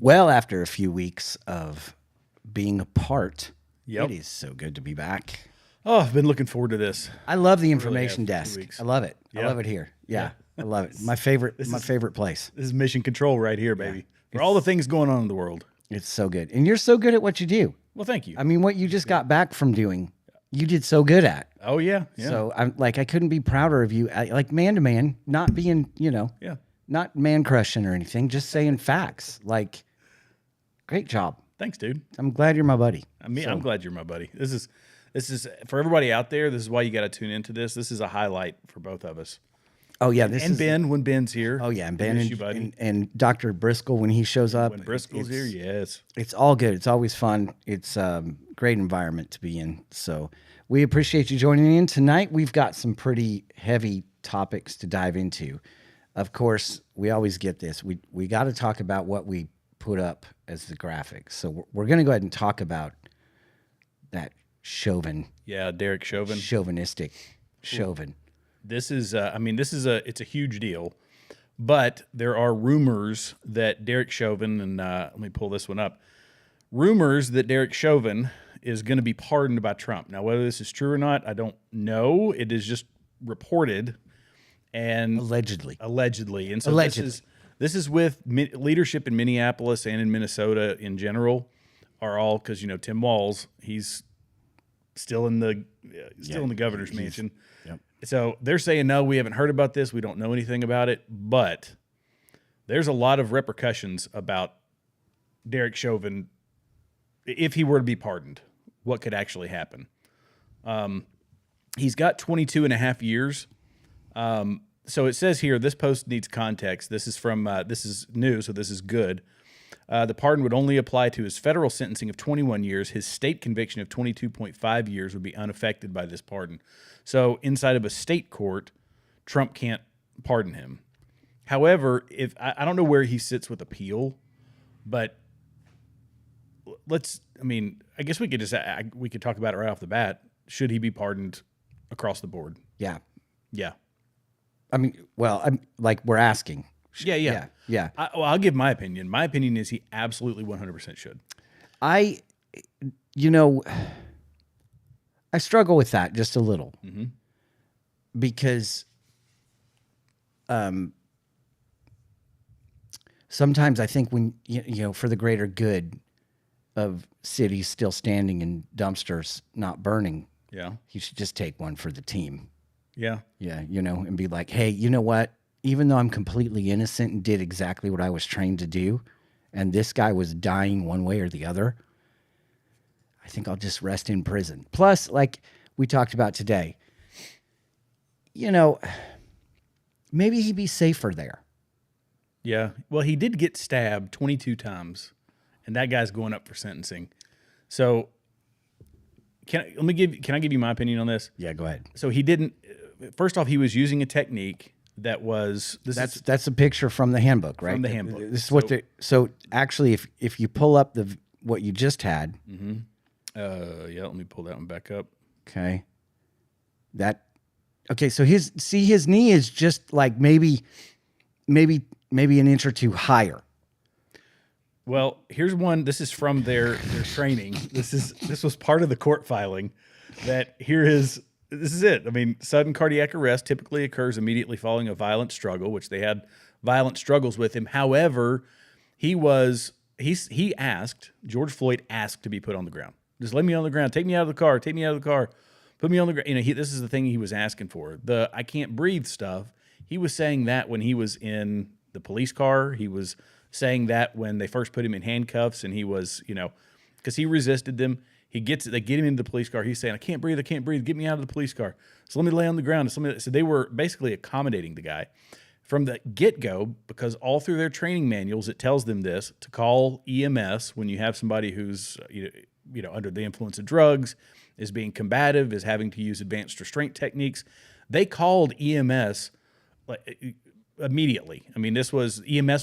Well, after a few weeks of being apart, Yep. it is so good to be back. Oh, I've been looking forward to this. I love the really information have, 2 desk. weeks. I love it. I Yeah. love it here. Yeah, I love it. My favorite place. This is mission control right here, baby. For all the things going on in the world. It's so good. And you're so good at what you do. Well, thank you. I mean, what you just got back from doing, you did so good at. Oh, yeah. Yeah. So I'm like, I couldn't be prouder of you. Like man to man, not being, yeah. not man crushing or anything, just saying facts. Like, great job. Thanks, dude. I'm glad you're my buddy. I'm glad you're my buddy. This is for everybody out there. This is why you got to tune into this. This is a highlight for both of us. Oh yeah, Ben when Ben's here. Oh yeah, and Ben miss you, buddy. and Dr. Briscoe when he shows up. When Briscoe's here, yes. It's all good. It's always fun. It's a great environment to be in. So we appreciate you joining in tonight. We've got some pretty heavy topics to dive into. Of course, we always get this. We got to talk about what we put up as the graphics. So we're going to go ahead and talk about that Chauvin. Yeah, Derek Chauvin. Chauvinistic Chauvin. This is, it's a huge deal, but there are rumors that Derek Chauvin, and let me pull this one up, rumors that Derek Chauvin is going to be pardoned by Trump. Now, whether this is true or not, I don't know. It is just reported and Allegedly. And so Allegedly. this is with leadership in Minneapolis and in Minnesota in general are all, because, Tim Walz, he's still in the governor's mansion. Yep. So they're saying, no, we haven't heard about this. We don't know anything about it. But there's a lot of repercussions about Derek Chauvin. If he were to be pardoned, what could actually happen? He's got 22 and a half years. So it says here, this post needs context. This is from, this is new, so this is good. The pardon would only apply to his federal sentencing of 21 years. His state conviction of 22.5 years would be unaffected by this pardon. So inside of a state court, Trump can't pardon him. However, if I don't know where he sits with appeal, but I guess we could talk about it right off the bat. Should he be pardoned across the board? Yeah. Yeah. I mean, well, I'm like we're asking. Yeah. I'll give my opinion. My opinion is he absolutely 100% should. I struggle with that just a little because sometimes I think when, for the greater good of cities still standing and dumpsters not burning, you should just take one for the team. Yeah. Yeah, and be like, hey, you know what? Even though I'm completely innocent and did exactly what I was trained to do, and this guy was dying one way or the other, I think I'll just rest in prison. Plus, like we talked about today, maybe he'd be safer there. Yeah. Well, he did get stabbed 22 times, and that guy's going up for sentencing. So can I give you my opinion on this? Yeah, go ahead. So he didn't. First off, he was using a technique that was that's a picture from the handbook, right? From the handbook. This is so actually, if you pull up what you just had, let me pull that one back up. Okay, so his knee is just like maybe an inch or two higher. Well, here's one. This is from their training. This was part of the court filing. This is it. I mean, sudden cardiac arrest typically occurs immediately following a violent struggle, which they had violent struggles with him. However, George Floyd asked to be put on the ground. Just lay me on the ground. Take me out of the car. Take me out of the car. Put me on the ground. This is the thing he was asking for. The I can't breathe stuff. He was saying that when he was in the police car. He was saying that when they first put him in handcuffs, and he was, because he resisted them. They get him into the police car. He's saying, I can't breathe. Get me out of the police car. So let me lay on the ground. So they were basically accommodating the guy from the get-go, because all through their training manuals, it tells them this, to call EMS when you have somebody who's, under the influence of drugs, is being combative, is having to use advanced restraint techniques. They called EMS immediately. I mean, EMS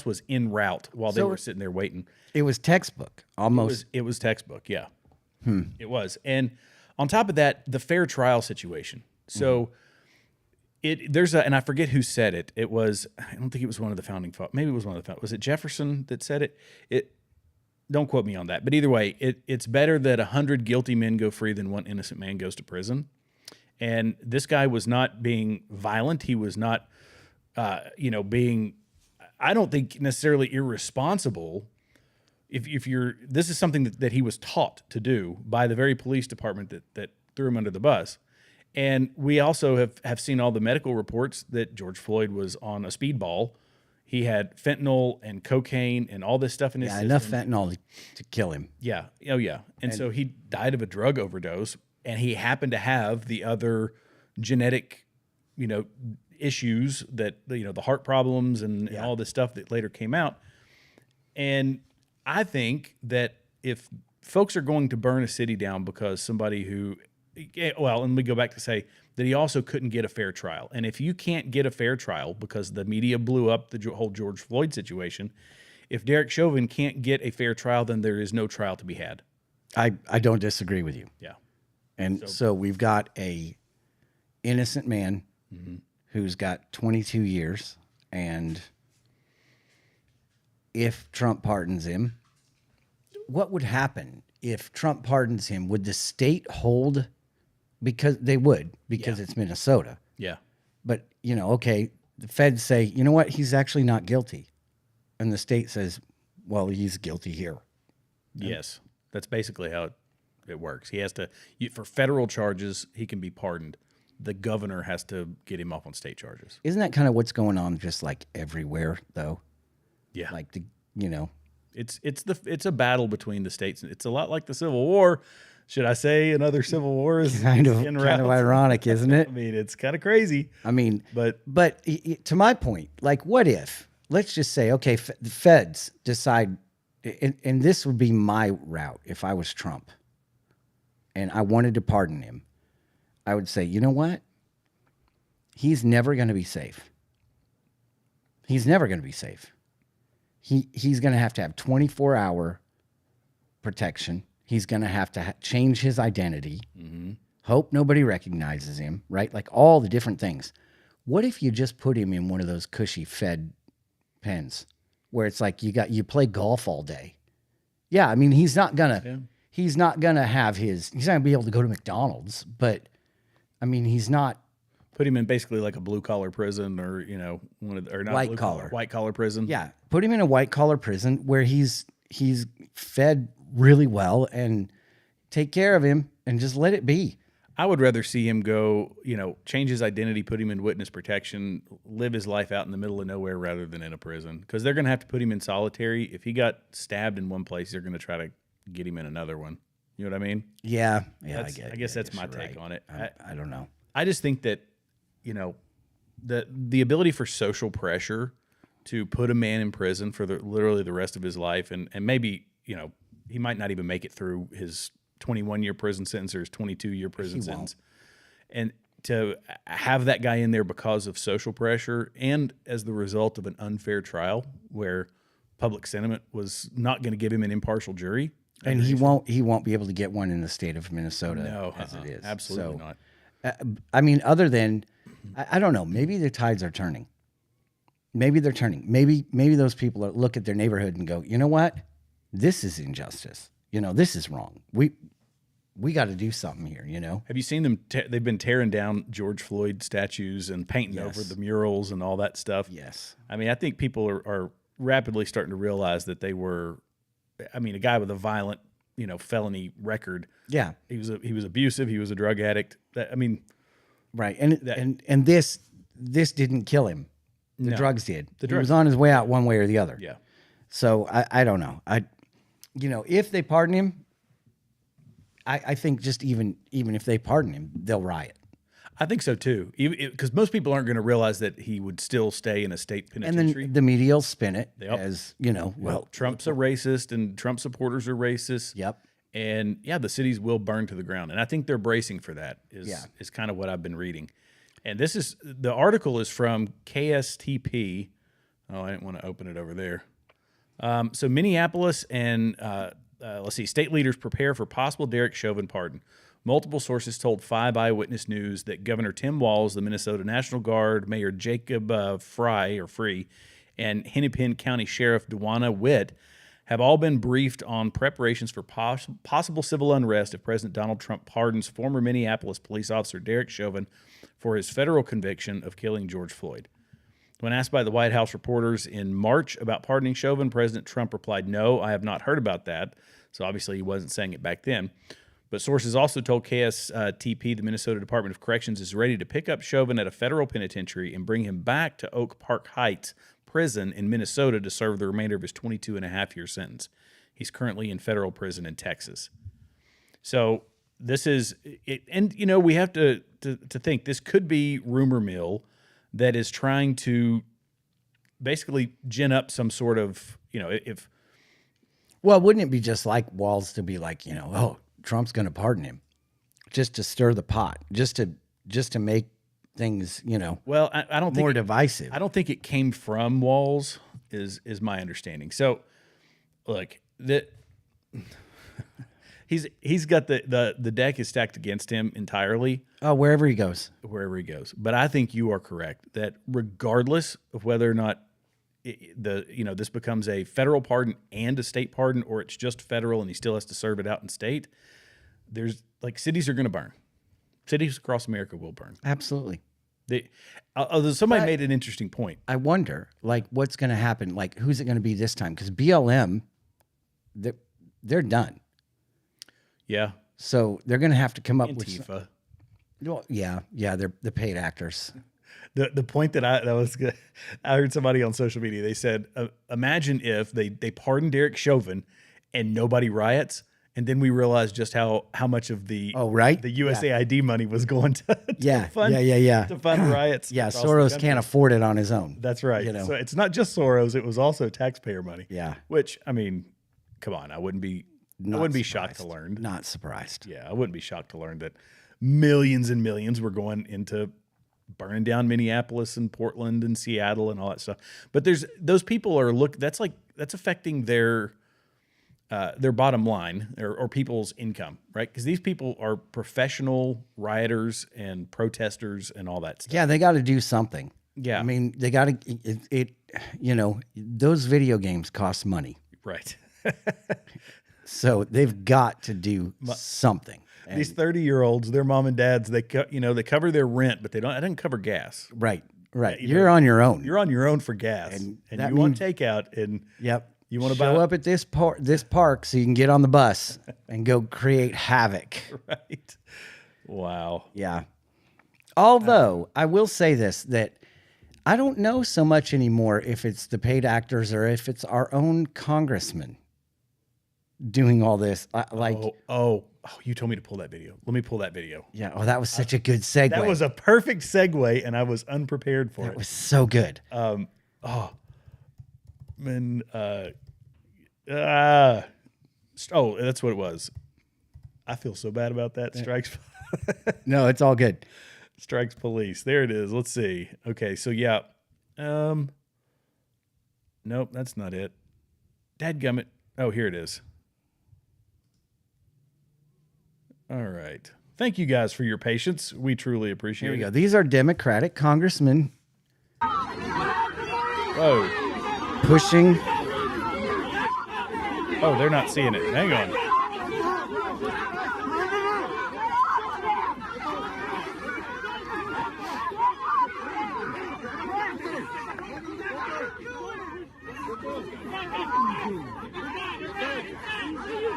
was en route while they were sitting there waiting. It was textbook, almost. It was textbook, yeah. It was. And on top of that, the fair trial situation. So and I forget who said it. I don't think it was one of the founding fathers. Maybe it was one of the founders. Was it Jefferson that said it? don't quote me on that. But either way, it's better that 100 guilty men go free than one innocent man goes to prison. And this guy was not being violent. He was not, being, I don't think necessarily irresponsible. If you're, this is something that he was taught to do by the very police department that threw him under the bus. And we also have seen all the medical reports that George Floyd was on a speedball. He had fentanyl and cocaine and all this stuff in his system. Enough fentanyl to kill him. Yeah. Oh, yeah. And so he died of a drug overdose, and he happened to have the other genetic, issues that, the heart problems and all this stuff that later came out. And I think that if folks are going to burn a city down because somebody who, and we go back to say that he also couldn't get a fair trial. And if you can't get a fair trial because the media blew up the whole George Floyd situation, if Derek Chauvin can't get a fair trial, then there is no trial to be had. I don't disagree with you. Yeah. And so we've got a innocent man who's got 22 years. And if Trump pardons him, what would happen if Trump pardons him? Would the state hold? Because they would, because it's Minnesota. Yeah. But, okay, the feds say, you know what? He's actually not guilty. And the state says, well, he's guilty here. Yes. That's basically how it works. He has to, for federal charges, he can be pardoned. The governor has to get him off on state charges. Isn't that kind of what's going on just like everywhere, though? Yeah. Like, It's a battle between the states. It's a lot like the Civil War. Should I say another Civil War is kind of ironic, isn't it? I mean, it's kind of crazy. I mean, but to my point, like, what if, let's just say, okay, the feds decide, and this would be my route if I was Trump and I wanted to pardon him, I would say, you know what? He's never going to be safe. He's never going to be safe. He's going to have 24-hour protection. He's going to have to change his identity. Hope nobody recognizes him, right? Like all the different things. What if you just put him in one of those cushy fed pens where it's like you play golf all day? Yeah, I mean, he's not gonna have he's not gonna be able to go to McDonald's, but I mean, he's not. Put him in basically like a blue collar prison, or not white collar prison. Yeah, put him in a white collar prison where he's fed really well and take care of him and just let it be. I would rather see him go, change his identity, put him in witness protection, live his life out in the middle of nowhere rather than in a prison, because they're going to have to put him in solitary. If he got stabbed in one place, they're going to try to get him in another one. You know what I mean? Yeah. I guess that's my take on it. I don't know. I just think that, the ability for social pressure to put a man in prison for literally the rest of his life, and maybe, he might not even make it through his 21-year prison sentence or his 22-year prison sentence. And to have that guy in there because of social pressure and as the result of an unfair trial where public sentiment was not going to give him an impartial jury. And he won't be able to get one in the state of Minnesota as it is. Absolutely not. I mean, other than, I don't know, maybe the tides are turning. Maybe they're turning. Maybe those people look at their neighborhood and go, you know what? This is injustice. This is wrong. We got to do something here, Have you seen them? They've been tearing down George Floyd statues and painting over the murals and all that stuff. Yes. I mean, I think people are rapidly starting to realize that they were, a guy with a violent, felony record. Yeah. He was abusive. He was a drug addict. Right. And this didn't kill him. The drugs did. He was on his way out one way or the other. Yeah. So I don't know. If they pardon him, I think just even if they pardon him, they'll riot. I think so too, because most people aren't going to realize that he would still stay in a state penitentiary. And then the media will spin it as Trump's a racist and Trump supporters are racist. Yep. And the cities will burn to the ground, and I think they're bracing for that. Is kind of what I've been reading, and the article is from KSTP. Oh, I didn't want to open it over there. So Minneapolis and state leaders prepare for possible Derek Chauvin pardon. Multiple sources told 5 Eyewitness News that Governor Tim Walz, the Minnesota National Guard, Mayor Jacob Free, and Hennepin County Sheriff Dewana Witt have all been briefed on preparations for possible civil unrest if President Donald Trump pardons former Minneapolis police officer Derek Chauvin for his federal conviction of killing George Floyd. When asked by the White House reporters in March about pardoning Chauvin, President Trump replied, "No, I have not heard about that." So obviously he wasn't saying it back then. But sources also told KSTP the Minnesota Department of Corrections is ready to pick up Chauvin at a federal penitentiary and bring him back to Oak Park Heights Prison in Minnesota to serve the remainder of his 22-and-a-half-year sentence. He's currently in federal prison in Texas. So this is it, and we have to think this could be rumor mill that is trying to basically gin up some sort of if. Well, wouldn't it be just like Walls to be like, oh, Trump's going to pardon him, just to stir the pot, just to make things, Well, I don't think more divisive. I don't think it came from Walls, is my understanding. So, look, he's got the deck is stacked against him entirely. Oh, wherever he goes. But I think you are correct that regardless of whether or not this becomes a federal pardon and a state pardon, or it's just federal and he still has to serve it out in state, there's cities are going to burn. Cities across America will burn. Absolutely. Although somebody made an interesting point. I wonder, what's going to happen? Who's it going to be this time? Because BLM, they're done. Yeah. So they're going to have to come up with Antifa. Well, yeah, they're the paid actors. The point that was good, I heard somebody on social media. They said, imagine if they pardoned Derek Chauvin and nobody riots. And then we realized just how much of the the USAID money was going to fund riots. Yeah, Soros can't afford it on his own. That's right. So it's not just Soros; it was also taxpayer money. Yeah. Which, I mean, come on, I wouldn't be shocked to learn. Not surprised. Yeah, I wouldn't be shocked to learn that millions and millions were going into burning down Minneapolis and Portland and Seattle and all that stuff. But those people are that's affecting their bottom line or people's income, right? Because these people are professional rioters and protesters and all that stuff. Yeah, they got to do something. Yeah. I mean, they got to, those video games cost money. Right. So they've got to do something. And these 30-year-olds, their mom and dads, they cover their rent, but it doesn't cover gas. Right. You're on your own. You're on your own for gas. And you want takeout and you want to show up at this park so you can get on the bus and go create havoc. Right. Wow. Yeah. Although I will say this, that I don't know so much anymore if it's the paid actors or if it's our own congressman doing all this. You told me to pull that video. Let me pull that video. Yeah. Oh, that was such a good segue. That was a perfect segue, and I was unprepared for it. It was so good. That's what it was. I feel so bad about that. Strikes. No, it's all good. Strikes police. There it is. Let's see. Okay, so yeah. Nope, that's not it. Dadgummit. Oh, here it is. All right. Thank you guys for your patience. We truly appreciate it. Here we go. These are Democratic congressmen. Whoa. Pushing. Oh, they're not seeing it. Hang on.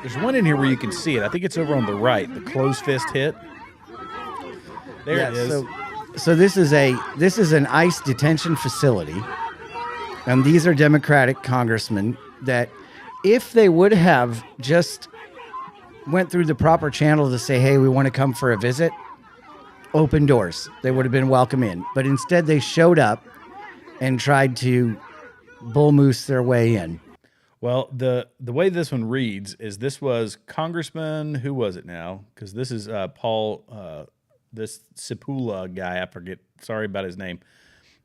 There's one in here where you can see it. I think it's over on the right. The closed fist hit. There it is. So this is an ICE detention facility, and these are Democratic congressmen that, if they would have just went through the proper channel to say, "Hey, we want to come for a visit," open doors, they would have been welcome in. But instead, they showed up and tried to bull moose their way in. Well, the way this one reads is this was Congressman, who was it now? Because this is Paul, this Sipula guy, I forget, sorry about his name.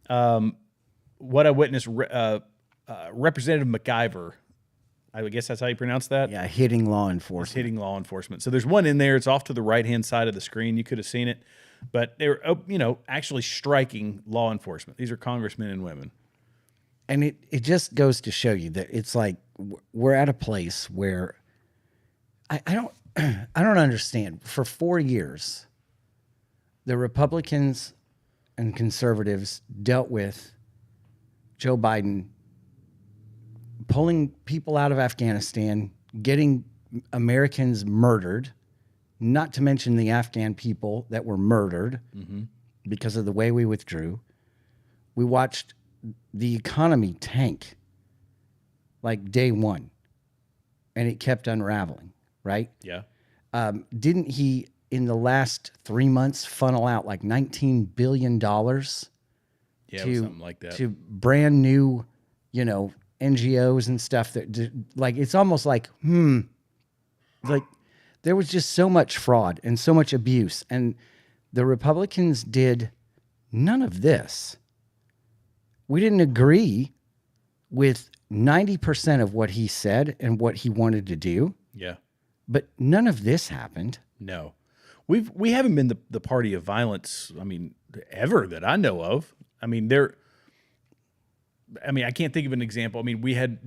What I witnessed, Representative McIver, I guess that's how you pronounce that? Yeah, hitting law enforcement. It's hitting law enforcement. So there's one in there, it's off to the right-hand side of the screen, you could have seen it. But they were, actually striking law enforcement. These are congressmen and women. And it just goes to show you that it's like, we're at a place where I don't I don't understand. For 4 years, the Republicans and conservatives dealt with Joe Biden pulling people out of Afghanistan, getting Americans murdered, not to mention the Afghan people that were murdered because of the way we withdrew. We watched the economy tank like day one, and it kept unraveling, right? Yeah. Didn't he, in the last 3 months, funnel out like $19 billion Yeah, it was something like that. to brand new, NGOs and stuff like, it's almost like, like there was just so much fraud and so much abuse. And the Republicans did none of this. We didn't agree with 90% of what he said and what he wanted to do, Yeah. but none of this happened. No. We haven't been the party of violence, ever that I know of. I can't think of an example. We had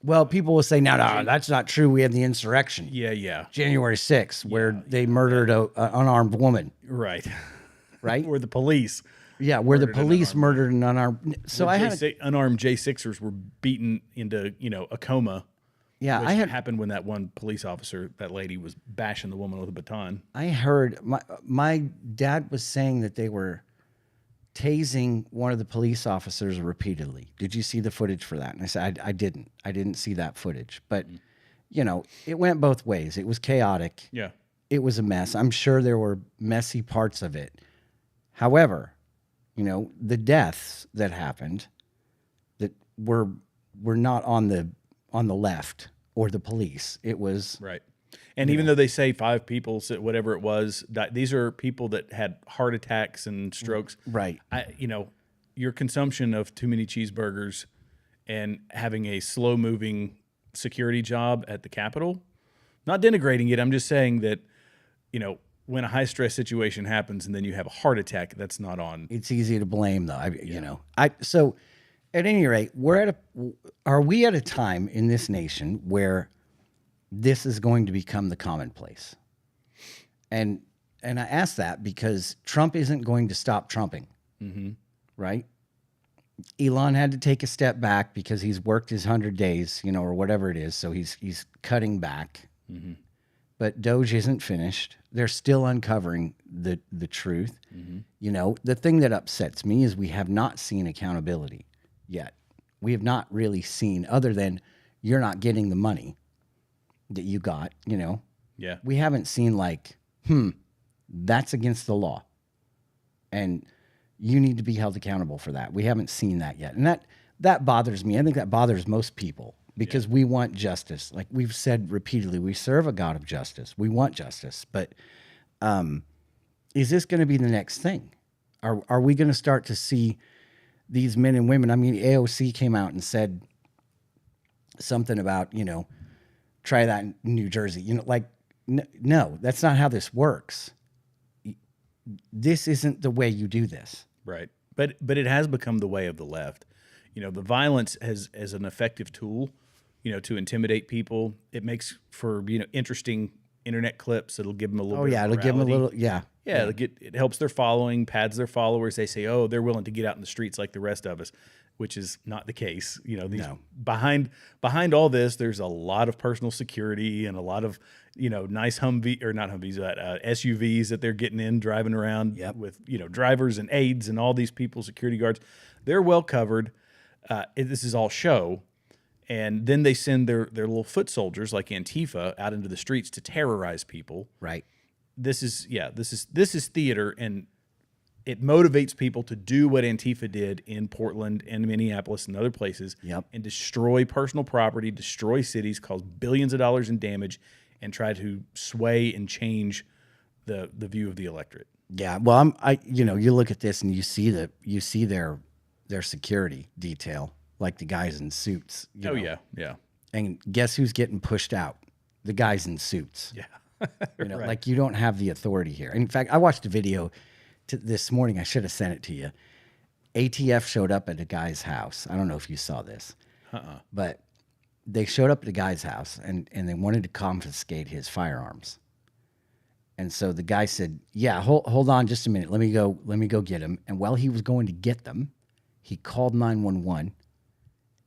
Well, people will say, no, that's not true. We had the insurrection, yeah. January 6th, where they murdered an unarmed woman, Right. right? Or the police. Yeah, where the police murdered an unarmed. So I had, unarmed J6ers were beaten into, a coma. yeah, Which I had happened when that one police officer, that lady, was bashing the woman with a baton. I heard my dad was saying that they were tasing one of the police officers repeatedly. Did you see the footage for that? And I said, I didn't. I didn't see that footage. But, it went both ways. It was chaotic. Yeah. It was a mess. I'm sure there were messy parts of it. However, the deaths that happened that were not on the left or the police. It was Right. And even though they say 5 people, whatever it was, these are people that had heart attacks and strokes. right. Your consumption of too many cheeseburgers and having a slow moving security job at the Capitol, not denigrating it. I'm just saying that, when a high stress situation happens and then you have a heart attack, that's not on. It's easy to blame though. So at any rate, are we at a time in this nation where this is going to become the commonplace? And I ask that because Trump isn't going to stop trumping, right? Elon had to take a step back because he's worked his 100 days, or whatever it is. So he's cutting back. But Doge isn't finished. They're still uncovering the truth. The thing that upsets me is we have not seen accountability yet. We have not really seen, other than you're not getting the money that you got, Yeah. we haven't seen like, that's against the law. And you need to be held accountable for that. We haven't seen that yet. And that bothers me. I think that bothers most people because we want justice. Like we've said repeatedly, we serve a God of justice. We want justice. But is this going to be the next thing? Are we going to start to see these men and women? AOC came out and said something about, try that in New Jersey. No, that's not how this works. This isn't the way you do this. Right. But it has become the way of the left. The violence as an effective tool, to intimidate people. It makes for, interesting internet clips. It'll give them a little bit of it'll give them a little, Yeah, it helps their following, pads their followers. They say, oh, they're willing to get out in the streets like the rest of us, which is not the case. Behind all this, there's a lot of personal security and a lot of, nice SUVs that they're getting in, driving around with, drivers and aides and all these people, security guards. They're well covered. This is all show. And then they send their little foot soldiers like Antifa out into the streets to terrorize people. Right. This is theater, and it motivates people to do what Antifa did in Portland and Minneapolis and other places, and destroy personal property, destroy cities, cause billions of dollars in damage, and try to sway and change the view of the electorate. Yeah. Well, you look at this and you see their security detail, like the guys in suits. Yeah. And guess who's getting pushed out? The guys in suits. Yeah. Right. Like you don't have the authority here. In fact, I watched a video this morning. I should have sent it to you. ATF showed up at a guy's house. I don't know if you saw this. But they showed up at the guy's house and they wanted to confiscate his firearms. And so the guy said, "Yeah, hold on just a minute. Let me go get him." And while he was going to get them, he called 911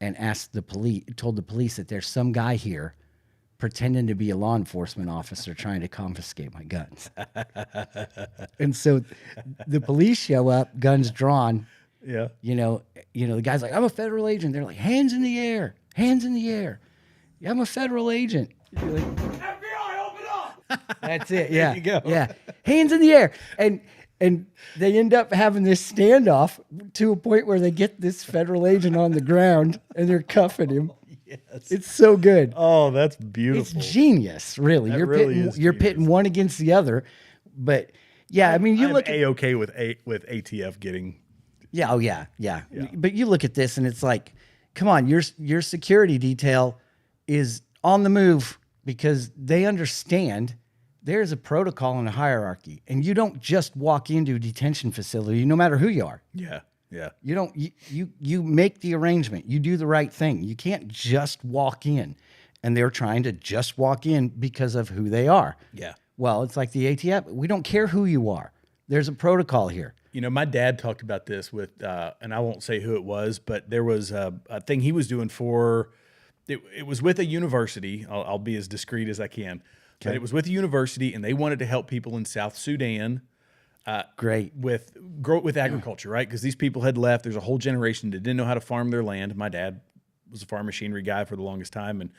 and told the police that there's some guy here pretending to be a law enforcement officer trying to confiscate my guns. And so the police show up, guns drawn. Yeah. The guy's like, "I'm a federal agent." They're like, "Hands in the air, hands in the air." "Yeah, I'm a federal agent." You're like, FBI, open up. that's it. Yeah. There you go. Yeah. Hands in the air. And they end up having this standoff to a point where they get this federal agent on the ground and they're cuffing him. Yes. It's so good. Oh, that's beautiful. It's genius, really. You're pitting one against the other. But yeah, I mean, you look at A-okay with ATF getting. Yeah, oh yeah. But you look at this and it's like, come on, your security detail is on the move because they understand there's a protocol and a hierarchy, and you don't just walk into a detention facility, no matter who you are. Yeah. Yeah. You don't. You make the arrangement. You do the right thing. You can't just walk in, and they're trying to just walk in because of who they are. Yeah. Well, it's like the ATF. We don't care who you are. There's a protocol here. My dad talked about this with, and I won't say who it was, but there was a thing he was doing for. It was with a university. I'll be as discreet as I can. But it was with a university, and they wanted to help people in South Sudan. Great. With agriculture, right? Because these people had left. There's a whole generation that didn't know how to farm their land. My dad was a farm machinery guy for the longest time, and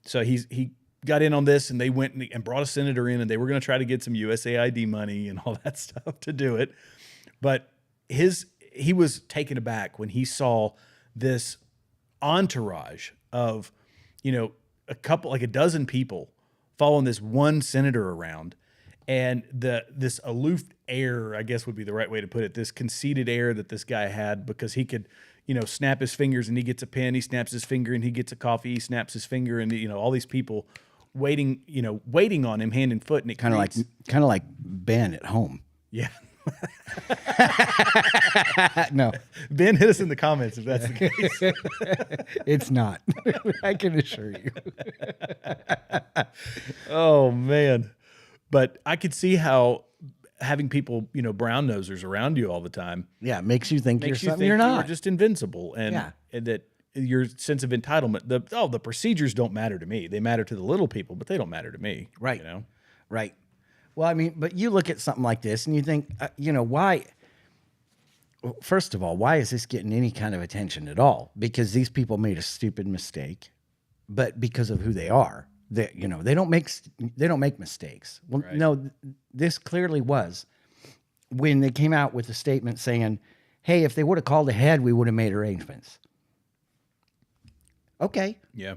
so he got in on this, and they went and brought a senator in, and they were going to try to get some USAID money and all that stuff to do it. But he was taken aback when he saw this entourage of, a dozen people following this one senator around, and this aloof air, I guess would be the right way to put it, this conceited air that this guy had, because he could, snap his fingers and he gets a pen, he snaps his finger and he gets a coffee, he snaps his finger, and all these people waiting on him hand and foot, and it kind of like Ben at home. Yeah. No, Ben, hit us in the comments if that's the case. It's not. I can assure you. Oh man, but I could see how having people, brown nosers around you all the time, makes you think you're something you're not. You're just invincible, and that your sense of entitlement. The procedures don't matter to me. They matter to the little people, but they don't matter to me. Right. Right. Well, I mean, but you look at something like this and you think, why? Well, first of all, why is this getting any kind of attention at all? Because these people made a stupid mistake, but because of who they are, they don't make mistakes. Well, right. No, this clearly was when they came out with a statement saying, "Hey, if they would have called ahead, we would have made arrangements." Okay. Yeah.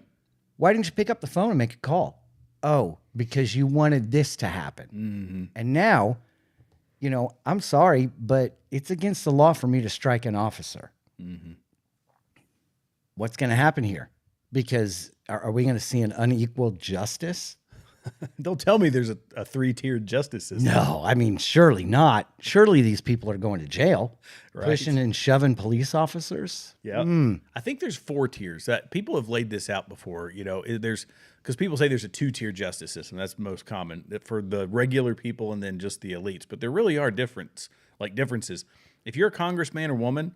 Why didn't you pick up the phone and make a call? Oh, because you wanted this to happen. Mm-hmm. And now, I'm sorry, but it's against the law for me to strike an officer. Mm-hmm. What's going to happen here? Because are we going to see an unequal justice? Don't tell me there's a three-tiered justice system. No, I mean, surely not. Surely these people are going to jail, right. Pushing and shoving police officers. Yeah, I think there's 4 tiers. That people have laid this out before. There's because people say there's a 2-tier justice system. That's most common for the regular people and then just the elites. But there really are differences. If you're a congressman or woman,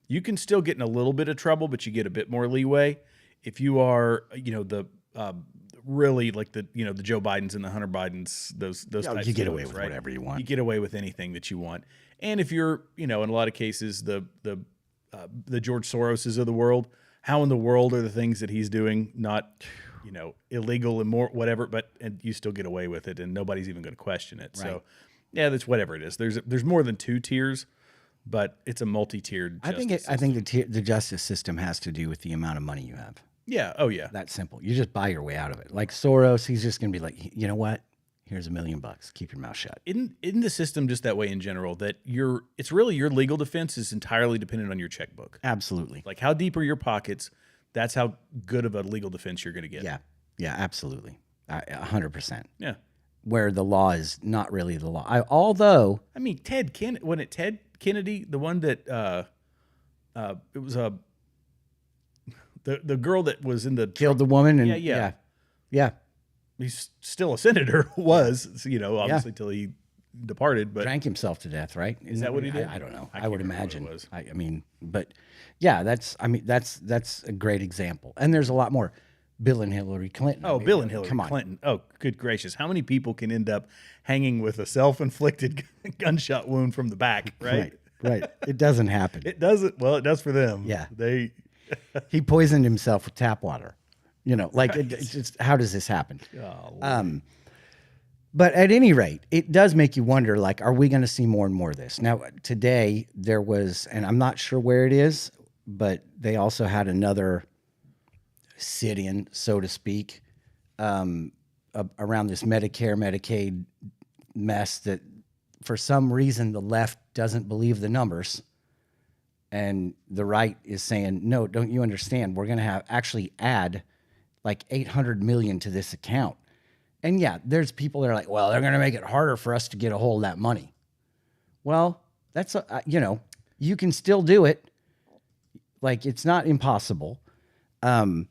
you can still get in a little bit of trouble, but you get a bit more leeway. If you are, really like the Joe Bidens and the Hunter Bidens, those types you get of away folks, with whatever you want. You get away with anything that you want. And if you're, in a lot of cases, the George Soroses of the world, how in the world are the things that he's doing not, illegal and more whatever, and you still get away with it and nobody's even going to question it. Right. So yeah, that's whatever it is. There's more than 2 tiers, but it's a multi-tiered justice I think the justice system has to do with the amount of money you have. Yeah. Oh, yeah. That's simple. You just buy your way out of it. Like Soros, he's just going to be like, you know what? Here's $1 million. Keep your mouth shut. Isn't the system just that way in general? That it's really your legal defense is entirely dependent on your checkbook. Absolutely. Like how deep are your pockets? That's how good of a legal defense you're going to get. Yeah. Yeah. Absolutely. 100%. Yeah. Where the law is not really the law. Although I mean, Ted Kennedy, the one that it was The girl that was in the Killed the woman. And yeah. He's still a senator. Was, obviously till he departed, but Drank himself to death, right? Is that what he did? I don't know. I I can't would remember what imagine. it was. I mean, but yeah, that's a great example. And there's a lot more. Bill and Hillary Clinton. Oh, Bill and Hillary come on. Clinton. Oh, good gracious. How many people can end up hanging with a self-inflicted gunshot wound from the back, right? Right. It doesn't happen. It doesn't. Well, it does for them. Yeah. He poisoned himself with tap water. It's just, how does this happen? Oh, But at any rate, it does make you wonder, like, are we going to see more and more of this? Now, today there was, and I'm not sure where it is, but they also had another sit-in, so to speak, around this Medicare, Medicaid mess that for some reason the left doesn't believe the numbers. And the right is saying, no, don't you understand? We're going to actually add like 800 million to this account. And yeah, there's people that are like, well, they're going to make it harder for us to get a hold of that money. Well, that's, you can still do it. Like, it's not impossible. And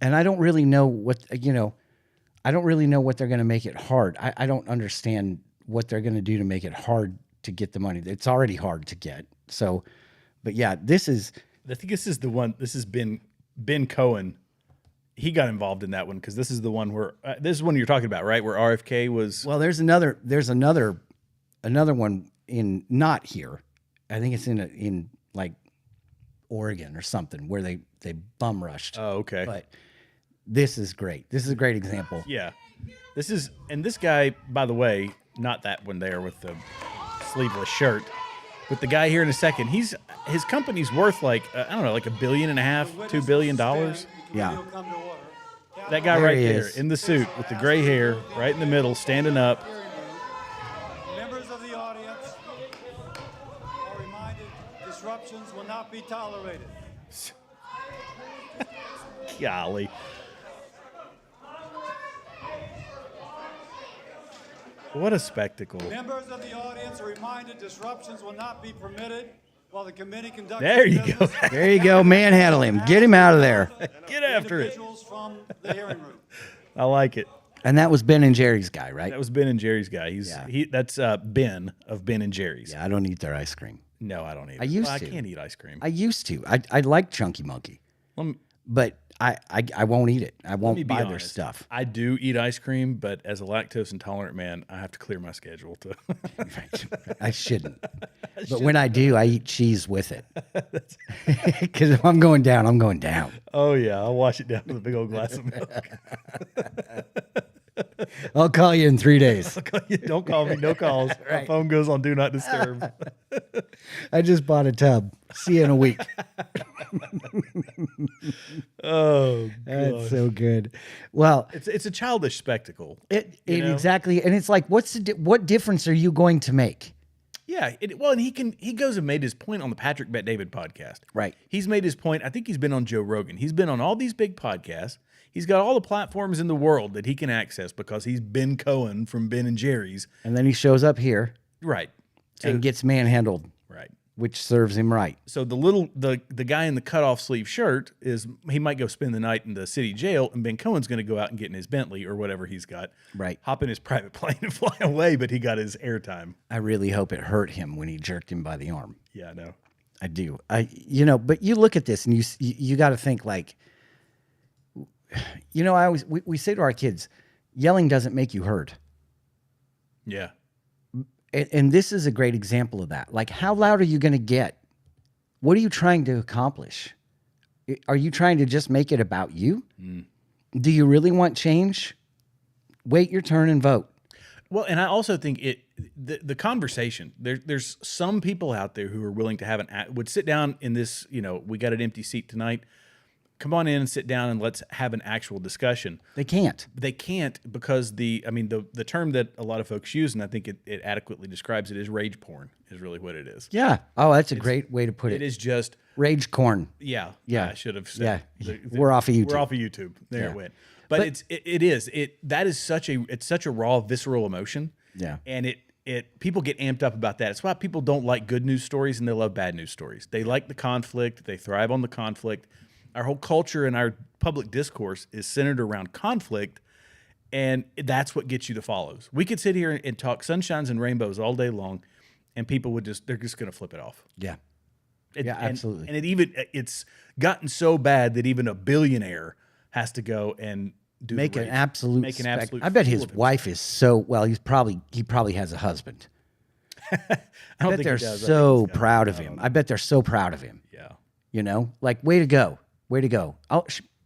I don't really know what, I don't really know what they're going to make it hard. I don't understand what they're going to do to make it hard to get the money. It's already hard to get. So, but yeah, I think this is the one, this has been Ben Cohen. He got involved in that one because this is the one where this is one you're talking about, right? Where RFK was. Well, there's another one in not here. I think it's in like Oregon or something where they bum rushed. Oh, okay. But this is great. This is a great example. Yeah, and this guy, by the way, not that one there with the sleeveless shirt, but the guy here in a second. His company's worth like I don't know, like $1.5 billion, $2 billion. Yeah. That guy right there in the suit with the gray hair, right in the middle, standing up. Members of the audience are reminded disruptions will not be tolerated. Golly. What a spectacle. Members of the audience are reminded disruptions will not be permitted while the committee conducts. There you go. There you go. Manhandle him. Get him out of there. Get after it. From the hearing room. I like it. And that was Ben and Jerry's guy, right? That was Ben and Jerry's guy. That's Ben of Ben and Jerry's. Yeah, I don't eat their ice cream. No, I don't eat. I used to. I can't eat ice cream. I used to. I like Chunky Monkey, but I won't eat it. I won't buy their stuff. I do eat ice cream, but as a lactose intolerant man, I have to clear my schedule to. I shouldn't. But when I do, I eat cheese with it. Because if I'm going down, I'm going down. Oh yeah, I'll wash it down with a big old glass of milk. I'll call you in 3 days. Don't call me. No calls. Right. My phone goes on do not disturb. I just bought a tub. See you in a week. Oh, that's so good. Well, it's a childish spectacle. Exactly, and it's like, what difference are you going to make? Yeah, and he goes and made his point on the Patrick Bet David podcast. Right. He's made his point. I think he's been on Joe Rogan. He's been on all these big podcasts. He's got all the platforms in the world that he can access because he's Ben Cohen from Ben and Jerry's. And then he shows up here, right, and gets manhandled, right, which serves him right. So the guy in the cutoff sleeve shirt he might go spend the night in the city jail, and Ben Cohen's going to go out and get in his Bentley or whatever he's got, right, hop in his private plane and fly away. But he got his airtime. I really hope it hurt him when he jerked him by the arm. Yeah, I know. I do. But you look at this and you got to think like. We say to our kids, yelling doesn't make you hurt. Yeah. And this is a great example of that. Like, how loud are you going to get? What are you trying to accomplish? Are you trying to just make it about you? Do you really want change? Wait your turn and vote. Well, and I also think the conversation, there's some people out there who are willing to have would sit down in this, we got an empty seat tonight. Come on in and sit down and let's have an actual discussion. They can't. They can't because the term that a lot of folks use, and I think it adequately describes it, is rage porn is really what it is. Yeah. Oh, that's a great way to put it. It is just rage corn. Yeah. Yeah. I should have said. Yeah. We're off of YouTube. We're off of YouTube. There it went. But that is such a raw, visceral emotion. Yeah. And people get amped up about that. It's why people don't like good news stories and they love bad news stories. They like the conflict. They thrive on the conflict. Our whole culture and our public discourse is centered around conflict, and that's what gets you the follows. We could sit here and talk sunshines and rainbows all day long, and people they're just going to flip it off. Yeah. Yeah, absolutely. And it's gotten so bad that even a billionaire has to go and Make an absolute. I bet fool his of wife is so well. He probably has a husband. I I don't bet think they're he does. I think so he's got- proud of him. I bet they're so proud of him. Yeah. You know, like way to go, way to go.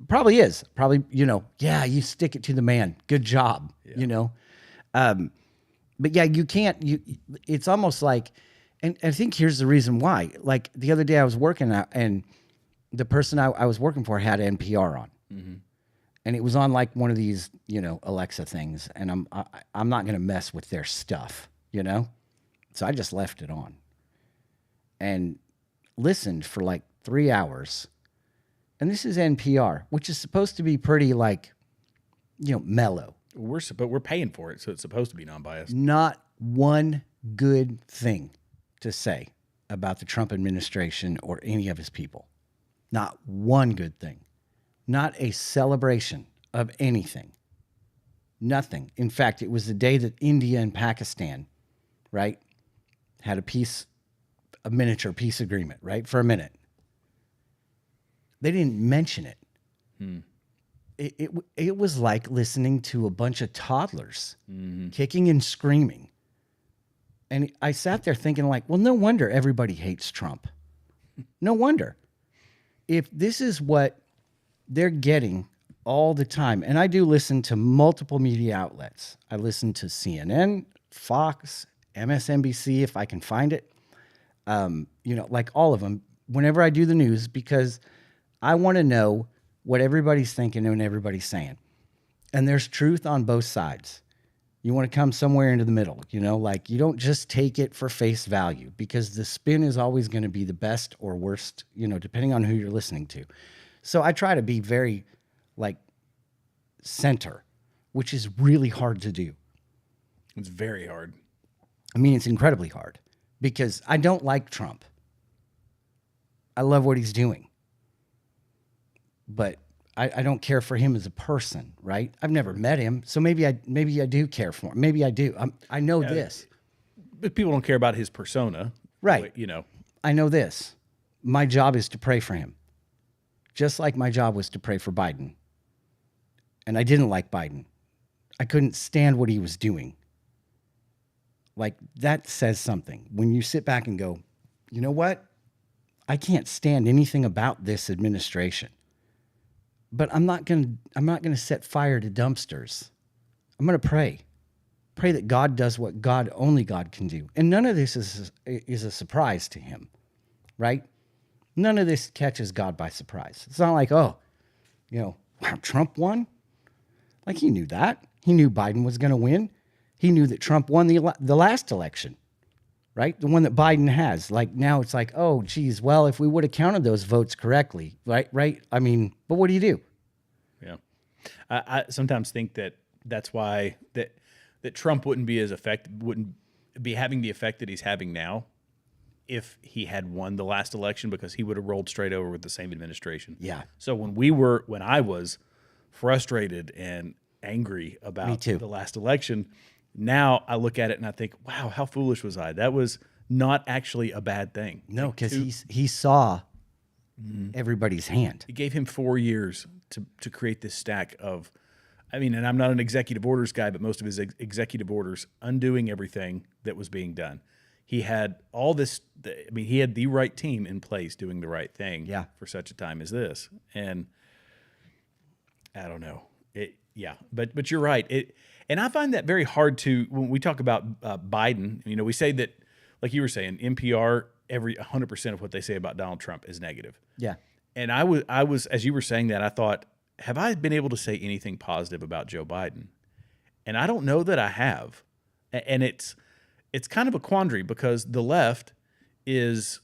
Probably is. Probably, yeah. You stick it to the man. Good job. You know, but yeah, you can't. It's almost like, and I think here's the reason why. Like the other day, I was working out, and the person I was working for had NPR on, and it was on like one of these, Alexa things, and I'm not going to mess with their stuff, so I just left it on, and listened for like 3 hours. And this is NPR, which is supposed to be pretty like, mellow. But we're paying for it, so it's supposed to be non-biased. Not one good thing to say about the Trump administration or any of his people. Not one good thing. Not a celebration of anything. Nothing. In fact, it was the day that India and Pakistan, right, had a miniature peace agreement, right, for a minute. They didn't mention it. It was like listening to a bunch of toddlers kicking and screaming. And I sat there thinking like, well, no wonder everybody hates Trump. No wonder. If this is what they're getting all the time, and I do listen to multiple media outlets. I listen to CNN, Fox, MSNBC, if I can find it. Like all of them, whenever I do the news, because I want to know what everybody's thinking and everybody's saying. And there's truth on both sides. You want to come somewhere into the middle, like you don't just take it for face value, because the spin is always going to be the best or worst, depending on who you're listening to. So I try to be very like center, which is really hard to do. It's very hard. I mean, it's incredibly hard because I don't like Trump. I love what he's doing. But I don't care for him as a person, right? I've never met him, so maybe I do care for him. Maybe I do. I know this. But people don't care about his persona. Right. I know this. My job is to pray for him. Just like my job was to pray for Biden. And I didn't like Biden. I couldn't stand what he was doing. Like, that says something. When you sit back and go, you know what? I can't stand anything about this administration. But I'm not going to set fire to dumpsters. I'm going to pray that God does what only God can do. And none of this is a surprise to him, right? None of this catches God by surprise. It's not like, wow, Trump won? Like, he knew that. He knew Biden was going to win. He knew that Trump won the last election, right? The one that Biden has. Like, now it's like, oh, geez, well, if we would have counted those votes correctly, right? I mean, but what do you do? Yeah. I sometimes think that's why that Trump wouldn't be having the effect that he's having now if he had won the last election, because he would have rolled straight over with the same administration. Yeah. So when I was frustrated and angry about the last election, now I look at it and I think, wow, how foolish was I? That was not actually a bad thing. No, because he saw everybody's hand. It gave him 4 years to create this stack of, and I'm not an executive orders guy, but most of his executive orders undoing everything that was being done. He had all this, he had the right team in place doing the right thing for such a time as this. And I don't know. But you're right. And I find that very hard to, when we talk about Biden, we say that, like you were saying, NPR, 100% of what they say about Donald Trump is negative. Yeah. And I was, as you were saying that, I thought, have I been able to say anything positive about Joe Biden? And I don't know that I have. And it's kind of a quandary, because the left is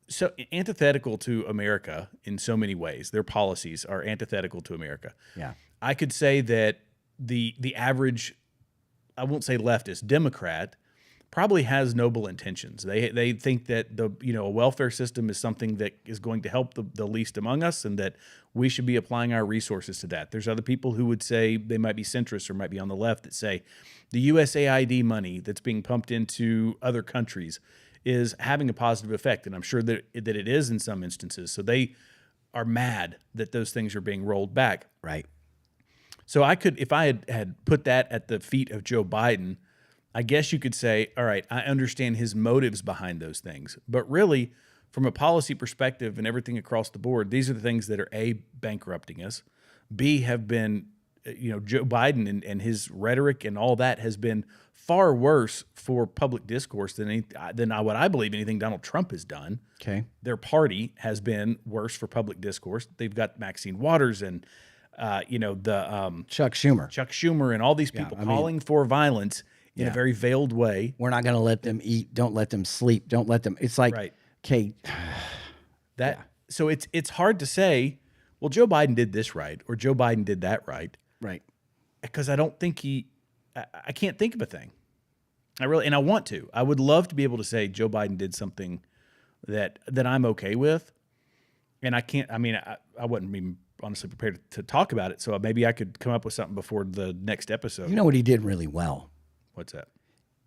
so antithetical to America in so many ways. Their policies are antithetical to America. Yeah. I could say that the average, I won't say leftist, Democrat, probably has noble intentions. They think that a welfare system is something that is going to help the least among us, and that we should be applying our resources to that. There's other people who would say, they might be centrist or might be on the left, that say the USAID money that's being pumped into other countries is having a positive effect, and I'm sure that it is in some instances. So they are mad that those things are being rolled back. Right. So I could, if I had put that at the feet of Joe Biden, I guess you could say, all right, I understand his motives behind those things. But really, from a policy perspective and everything across the board, these are the things that are A, bankrupting us, B, have been, Joe Biden and his rhetoric and all that has been far worse for public discourse than what I believe anything Donald Trump has done. Okay. Their party has been worse for public discourse. They've got Maxine Waters and, Chuck Schumer. And all these people calling for violence in a very veiled way. We're not going to let them eat. Don't let them sleep. Don't let them. It's like, Right. Okay. So it's hard to say, well, Joe Biden did this right or Joe Biden did that right. Right. Because I don't think I can't think of a thing. I want to. I would love to be able to say Joe Biden did something that I'm okay with. And I can't, I wasn't even honestly prepared to talk about it. So maybe I could come up with something before the next episode. You know what he did really well? What's that?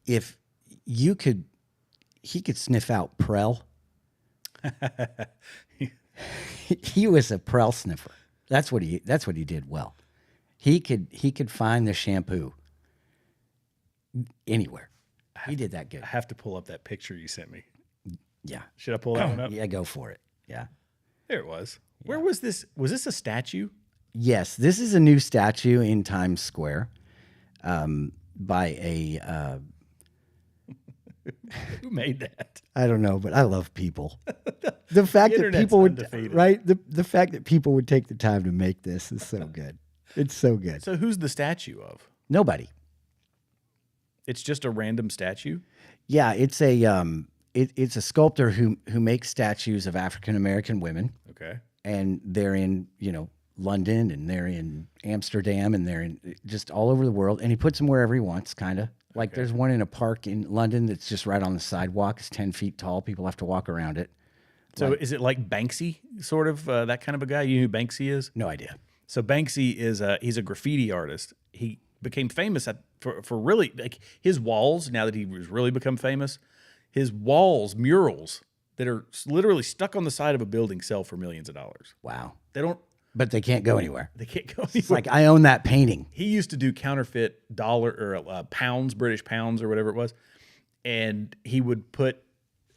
If he could sniff out Prel. He was a Prel sniffer. That's what he did well. He could find the shampoo anywhere. He did that good. I have to pull up that picture you sent me. Yeah. Should I pull that one up? Yeah, go for it. Yeah. There it was. Yeah. Where was this? Was this a statue? Yes, this is a new statue in Times Square by a... Who made that? I don't know, but I love people. The fact that people would... undefeated. Right? The fact that people would take the time to make this is so good. It's so good. So who's the statue of? Nobody. It's just a random statue? Yeah, it's a sculptor who makes statues of African American women. Okay. And they're in, London, and they're in Amsterdam, and they're in just all over the world. And he puts them wherever he wants, kind of. Like there's one in a park in London that's just right on the sidewalk. It's 10 feet tall. People have to walk around it. So is it like Banksy, sort of, that kind of a guy? You know who Banksy is? No idea. So Banksy he's a graffiti artist. He became famous for really, like, his walls, now that he was really become famous, his murals that are literally stuck on the side of a building sell for millions of dollars. Wow. But they can't go anywhere. They can't go anywhere. It's like, I own that painting. He used to do counterfeit dollar or pounds, British pounds or whatever it was. And he would put,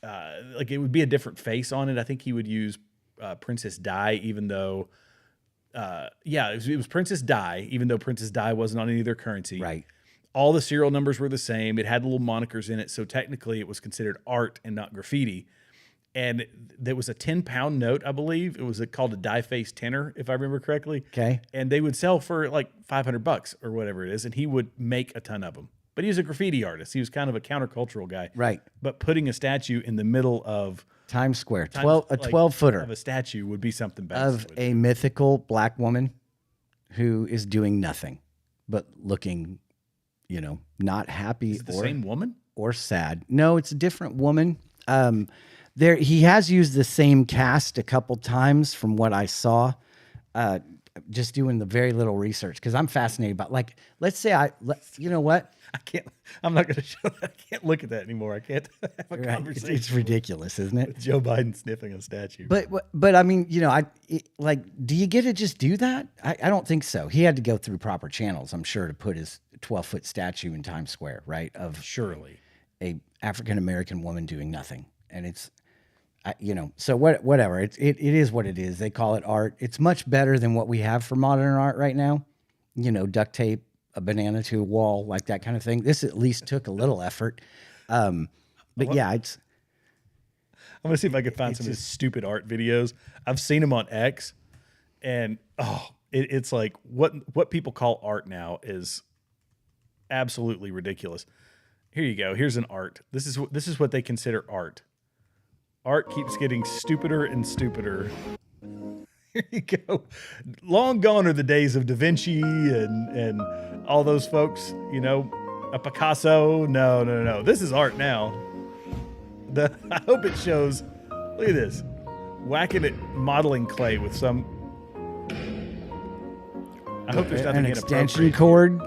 it would be a different face on it. I think he would use Princess Di, even though, it was Princess Di, even though Princess Di wasn't on any of their currency. Right. All the serial numbers were the same. It had little monikers in it. So technically it was considered art and not graffiti. And there was a 10-pound note, I believe. It was called a die-face tenner, if I remember correctly. Okay. And they would sell for like $500 or whatever it is. And he would make a ton of them. But he was a graffiti artist. He was kind of a countercultural guy. Right. But putting a statue in the middle of Times Square, 12-footer of a statue would be something bad. Of a mythical black woman who is doing nothing but looking, not happy. Is it the same woman? Or sad. No, it's a different woman. He has used the same cast a couple times from what I saw, just doing the very little research, because I'm fascinated about, like, let's say you know what? I'm not going to show that. I can't look at that anymore. I can't have a conversation. It's ridiculous, isn't it? With Joe Biden sniffing a statue. But I mean, do you get to just do that? I don't think so. He had to go through proper channels, I'm sure, to put his 12-foot statue in Times Square, right? Of surely a African-American woman doing nothing. And it's, so whatever. It is what it is. They call it art. It's much better than what we have for modern art right now. Duct tape a banana to a wall, like that kind of thing. This at least took a little effort. But yeah, it's... I'm going to see if I can find some of his stupid art videos. I've seen them on X, and it's like what people call art now is absolutely ridiculous. Here you go. Here's an art. This is what they consider art. Art keeps getting stupider and stupider. Here you go. Long gone are the days of Da Vinci and all those folks, A Picasso? No. This is art now. I hope it shows. Look at this. Whacking at modeling clay with some. I hope there's nothing an extension cord.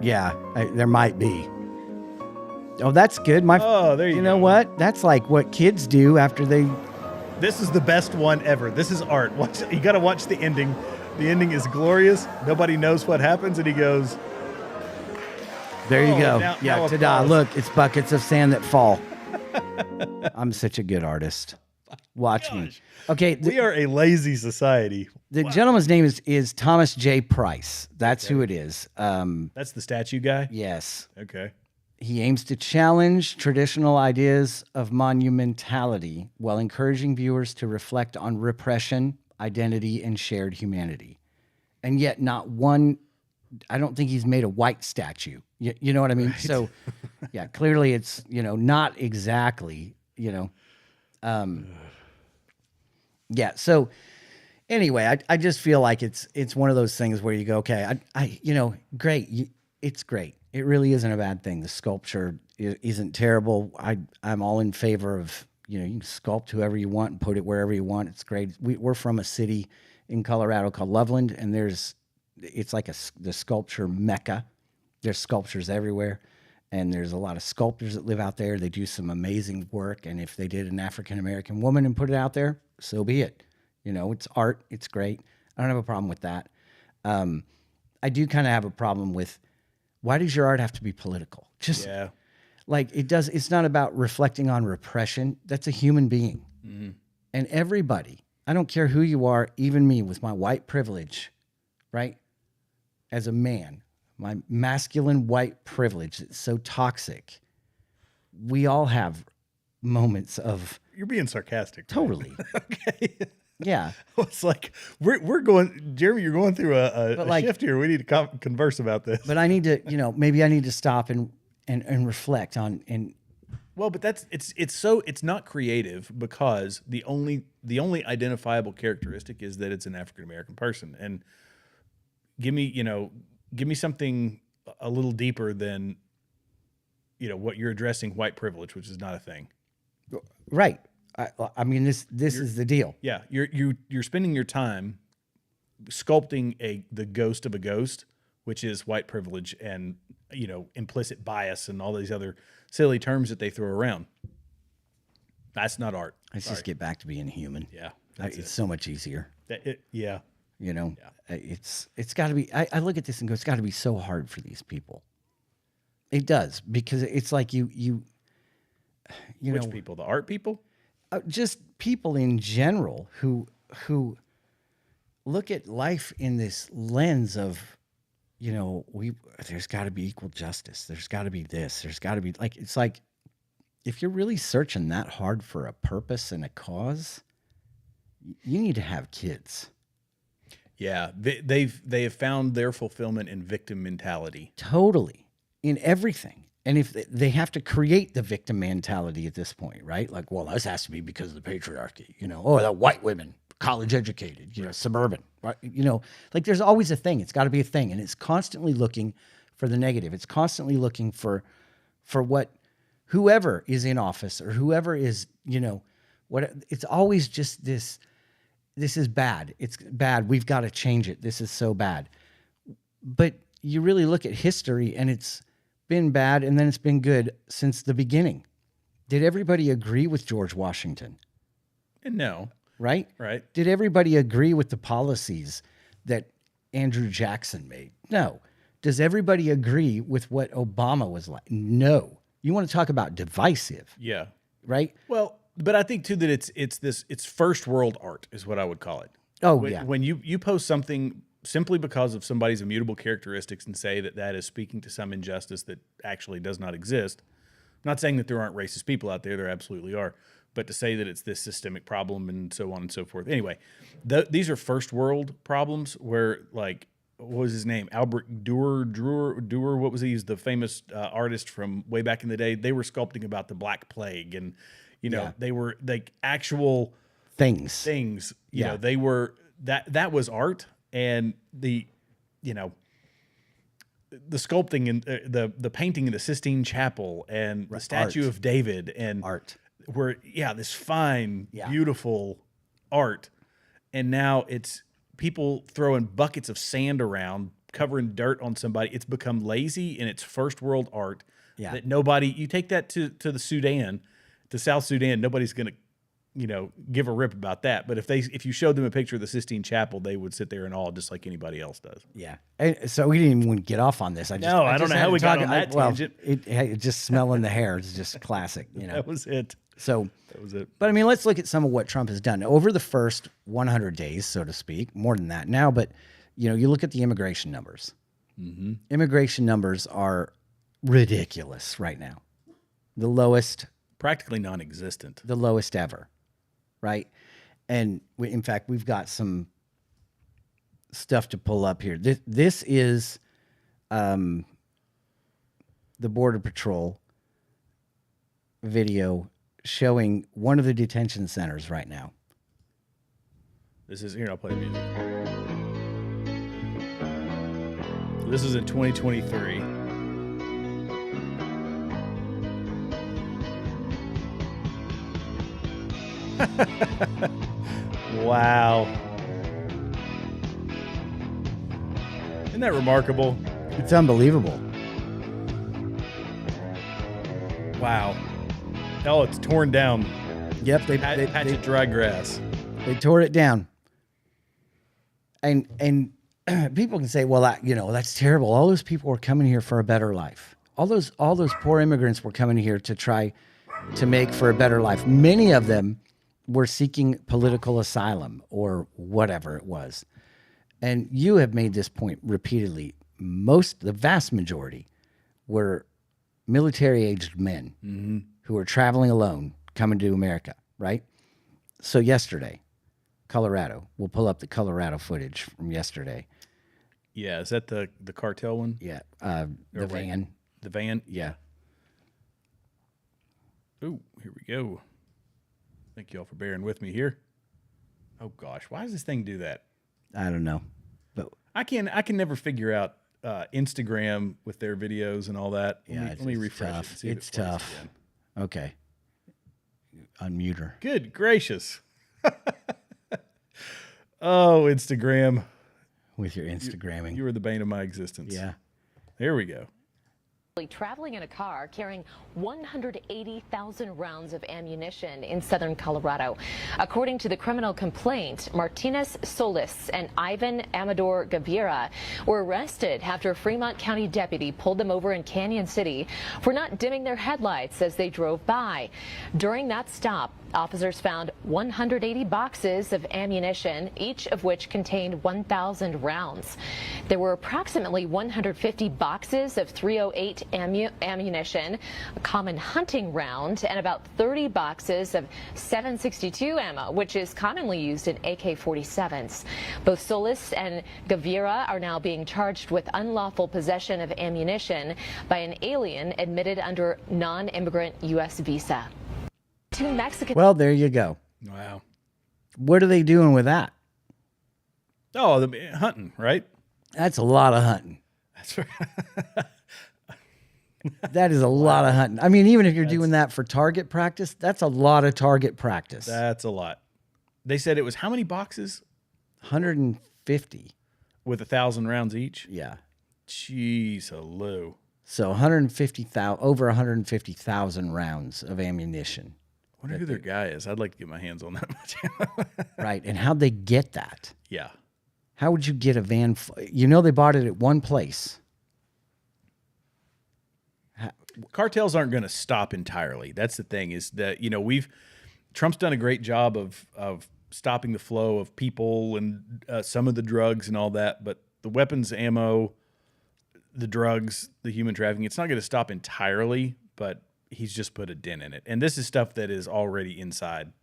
Yeah, there might be. Oh, that's good. There you go. You know what? That's like what kids do after they. This is the best one ever. This is art. You got to watch the ending. The ending is glorious. Nobody knows what happens, and he goes. There you go. Now ta-da. applause. Look, it's buckets of sand that fall. I'm such a good artist. Watch me. Okay. We are a lazy society. The gentleman's name is Thomas J. Price. That's who it is. That's the statue guy? Yes. Okay. He aims to challenge traditional ideas of monumentality while encouraging viewers to reflect on repression, identity, and shared humanity. And yet not one, I don't think he's made a white statue. You know what I mean? Right. So, yeah, clearly it's, not exactly, yeah. So anyway, I just feel like it's one of those things where you go, okay, great. It's great. It really isn't a bad thing. The sculpture isn't terrible. I'm all in favor of, you can sculpt whoever you want and put it wherever you want. It's great. We're from a city in Colorado called Loveland, and it's like the sculpture mecca. There's sculptures everywhere, and there's a lot of sculptors that live out there. They do some amazing work, and if they did an African-American woman and put it out there, so be it. It's art. It's great. I don't have a problem with that. I do kind of have a problem with, why does your art have to be political? Like it does. It's not about reflecting on repression. That's a human being. Mm-hmm. And everybody, I don't care who you are, even me with my white privilege, right? As a man, my masculine white privilege that's so toxic. We all have moments of. You're being sarcastic. Totally. Okay. Yeah. It's like we're going, Jeremy, you're going through a shift here. We need to converse about this. But I need to, maybe I need to stop and reflect on and. Well, but it's not creative because the only identifiable characteristic is that it's an African American person. And give me something a little deeper than, what you're addressing, white privilege, which is not a thing. Right. I mean, this is the deal. Yeah, you're spending your time sculpting the ghost of a ghost, which is white privilege and implicit bias and all these other silly terms that they throw around. That's not art. Let's just get back to being human. Yeah, it's so much easier. Yeah, it's got to be. I look at this and go, it's got to be so hard for these people. It does, because it's like you Which people? The art people? Just people in general who look at life in this lens of, there's got to be equal justice. There's got to be this. There's got to be it's like, if you're really searching that hard for a purpose and a cause, you need to have kids. Yeah, they have found their fulfillment in victim mentality. Totally, in everything. And if they have to create the victim mentality at this point, right? Like, well, this has to be because of the patriarchy, the white women, college educated, suburban, right? Like there's always a thing. It's got to be a thing. And it's constantly looking for the negative. It's constantly looking for what whoever is in office or whoever is, it's always just this is bad. It's bad. We've got to change it. This is so bad. But you really look at history and it's been bad and then it's been good since the beginning. Did everybody agree with George Washington? No. Right? Right. Did everybody agree with the policies that Andrew Jackson made? No. Does everybody agree with what Obama was like? No. You want to talk about divisive? Yeah. Right? Well, but I think too that it's first world art is what I would call it. Oh, yeah. When you post something simply because of somebody's immutable characteristics and say that is speaking to some injustice that actually does not exist. I'm not saying that there aren't racist people out there. There absolutely are. But to say that it's this systemic problem and so on and so forth. Anyway, these are first world problems where, like, what was his name? Albert Durer. What was he? He's the famous artist from way back in the day. They were sculpting about the Black Plague and, they were like actual things. They were, that was art. And the sculpting and the painting in the Sistine Chapel and the statue of David and art. Where this fine, Yeah. beautiful art, and now it's people throwing buckets of sand around, covering dirt on somebody. It's become lazy in its first world art. Yeah. That nobody, you take that to the Sudan, to South Sudan, nobody's gonna, give a rip about that. But if you showed them a picture of the Sistine Chapel, they would sit there in awe just like anybody else does. Yeah. And so we didn't even get off on this. I don't know how we got on that tangent. It just smelling the hair is just classic. That was it. So That was it. But I mean, let's look at some of what Trump has done over the first 100 days, so to speak, more than that now. But, you look at the immigration numbers. Mm-hmm. Immigration numbers are ridiculous right now. The lowest Practically non-existent. the lowest ever, right? And in fact, we've got some stuff to pull up here. This is the Border Patrol video showing one of the detention centers right now. This is, here, I'll play the music. So this is in 2023. Wow. Isn't that remarkable? It's unbelievable. Wow. Oh, it's torn down. Yep, Patch of dry grass. they tore it down. And people can say, well, that's terrible. All those people were coming here for a better life. All those poor immigrants were coming here to try to make for a better life. Many of them were seeking political asylum or whatever it was. And you have made this point repeatedly. The vast majority were military-aged men who were traveling alone, coming to America, right? So yesterday, Colorado, we'll pull up the Colorado footage from yesterday. Yeah, is that the cartel one? Yeah, the van. The van? Yeah. Ooh, here we go. Thank you all for bearing with me here. Oh gosh, why does this thing do that? I don't know, but I can never figure out Instagram with their videos and all that. yeah, Let me refresh tough. it. And see if It's it plays tough. again. Okay. Unmute her. Good gracious. Oh, Instagram. With your Instagramming. You were the bane of my existence. Yeah. There we go. Traveling in a car carrying 180,000 rounds of ammunition in southern Colorado. According to the criminal complaint, Martinez Solis and Ivan Amador Gaviria were arrested after a Fremont County deputy pulled them over in Canyon City for not dimming their headlights as they drove by. During that stop, officers found 180 boxes of ammunition, each of which contained 1,000 rounds. There were approximately 150 boxes of .308 ammunition, a common hunting round, and about 30 boxes of .762 ammo, which is commonly used in AK-47s. Both Solis and Gaviria are now being charged with unlawful possession of ammunition by an alien admitted under non-immigrant U.S. visa. Two Mexican. Well, there you go. Wow. What are they doing with that? Oh, the hunting, right? That's a lot of hunting. That's right. That is a lot of hunting. I mean, even if you're doing that for target practice, that's a lot of target practice. That's a lot. They said it was how many boxes? 150. With 1,000 rounds each? Yeah. Jeez, hello. So 150,000, over 150,000 rounds of ammunition. I wonder who their guy is. I'd like to get my hands on that much. Right. And how'd they get that? Yeah. How would you get a van? They bought it at one place. Cartels aren't going to stop entirely. That's the thing is that, Trump's done a great job of stopping the flow of people and some of the drugs and all that. But the weapons, ammo, the drugs, the human trafficking, it's not going to stop entirely, but he's just put a dent in it. And this is stuff that is already inside.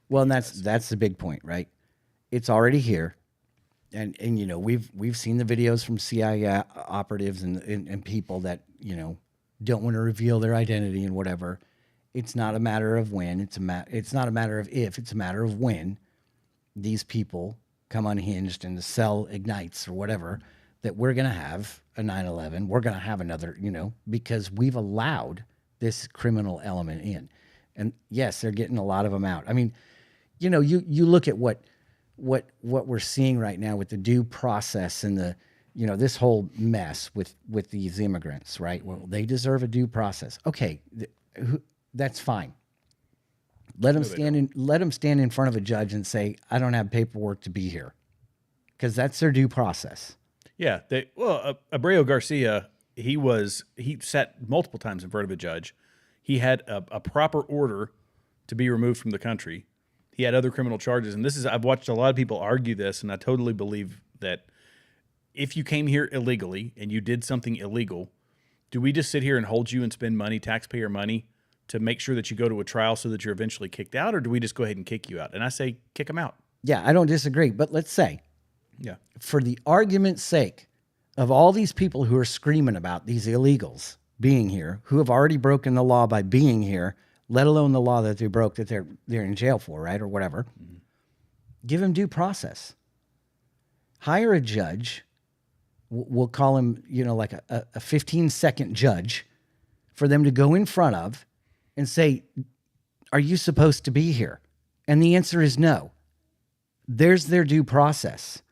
Well, and that's the big point, right? It's already here. And we've seen the videos from CIA operatives and people that, don't want to reveal their identity and whatever. It's not a matter of when, it's not a matter of if, it's a matter of when these people come unhinged and the cell ignites or whatever. that we're going to have a 9/11. We're going to have another, because we've allowed this criminal element in. And yes, they're getting a lot of them out. I mean, you look at what we're seeing right now with the due process and the, this whole mess with these immigrants, right? Well, they deserve a due process. Okay, that's fine. Let them stand in front of a judge and say, I don't have paperwork to be here, because that's their due process. Yeah. Abreu Garcia, he sat multiple times in front of a judge. He had a proper order to be removed from the country. He had other criminal charges. And I've watched a lot of people argue this, and I totally believe that if you came here illegally and you did something illegal, do we just sit here and hold you and spend money, taxpayer money, to make sure that you go to a trial so that you're eventually kicked out, or do we just go ahead and kick you out? And I say kick them out. Yeah, I don't disagree. But let's say, for the argument's sake of all these people who are screaming about these illegals being here, who have already broken the law by being here, let alone the law that they broke that they're in jail for, right, or whatever, give them due process. Hire a judge. We'll call him, like a 15-second judge, for them to go in front of and say, are you supposed to be here? And the answer is no. There's their due process.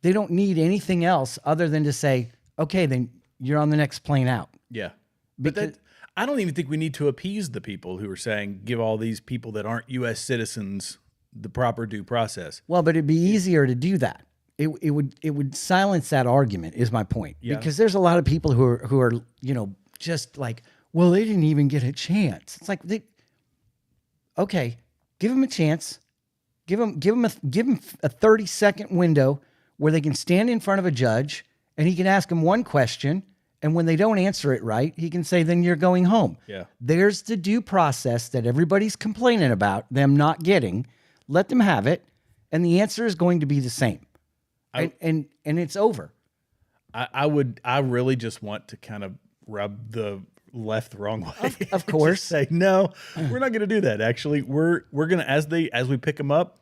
They don't need anything else other than to say, okay, then you're on the next plane out. Yeah. But I don't even think we need to appease the people who are saying, give all these people that aren't U.S. citizens the proper due process. Well, but it'd be easier to do that. It would silence that argument, is my point. Yeah. Because there's a lot of people who are just like, well, they didn't even get a chance. It's like, okay, give them a chance. Give them a 30-second window where they can stand in front of a judge and he can ask them one question. And when they don't answer it right, he can say, then you're going home. Yeah. There's the due process that everybody's complaining about them not getting. Let them have it. And the answer is going to be the same. And it's over. I really just want to kind of rub the left the wrong way. Of course. Say, no, we're not going to do that. Actually, we're going to, as we pick them up,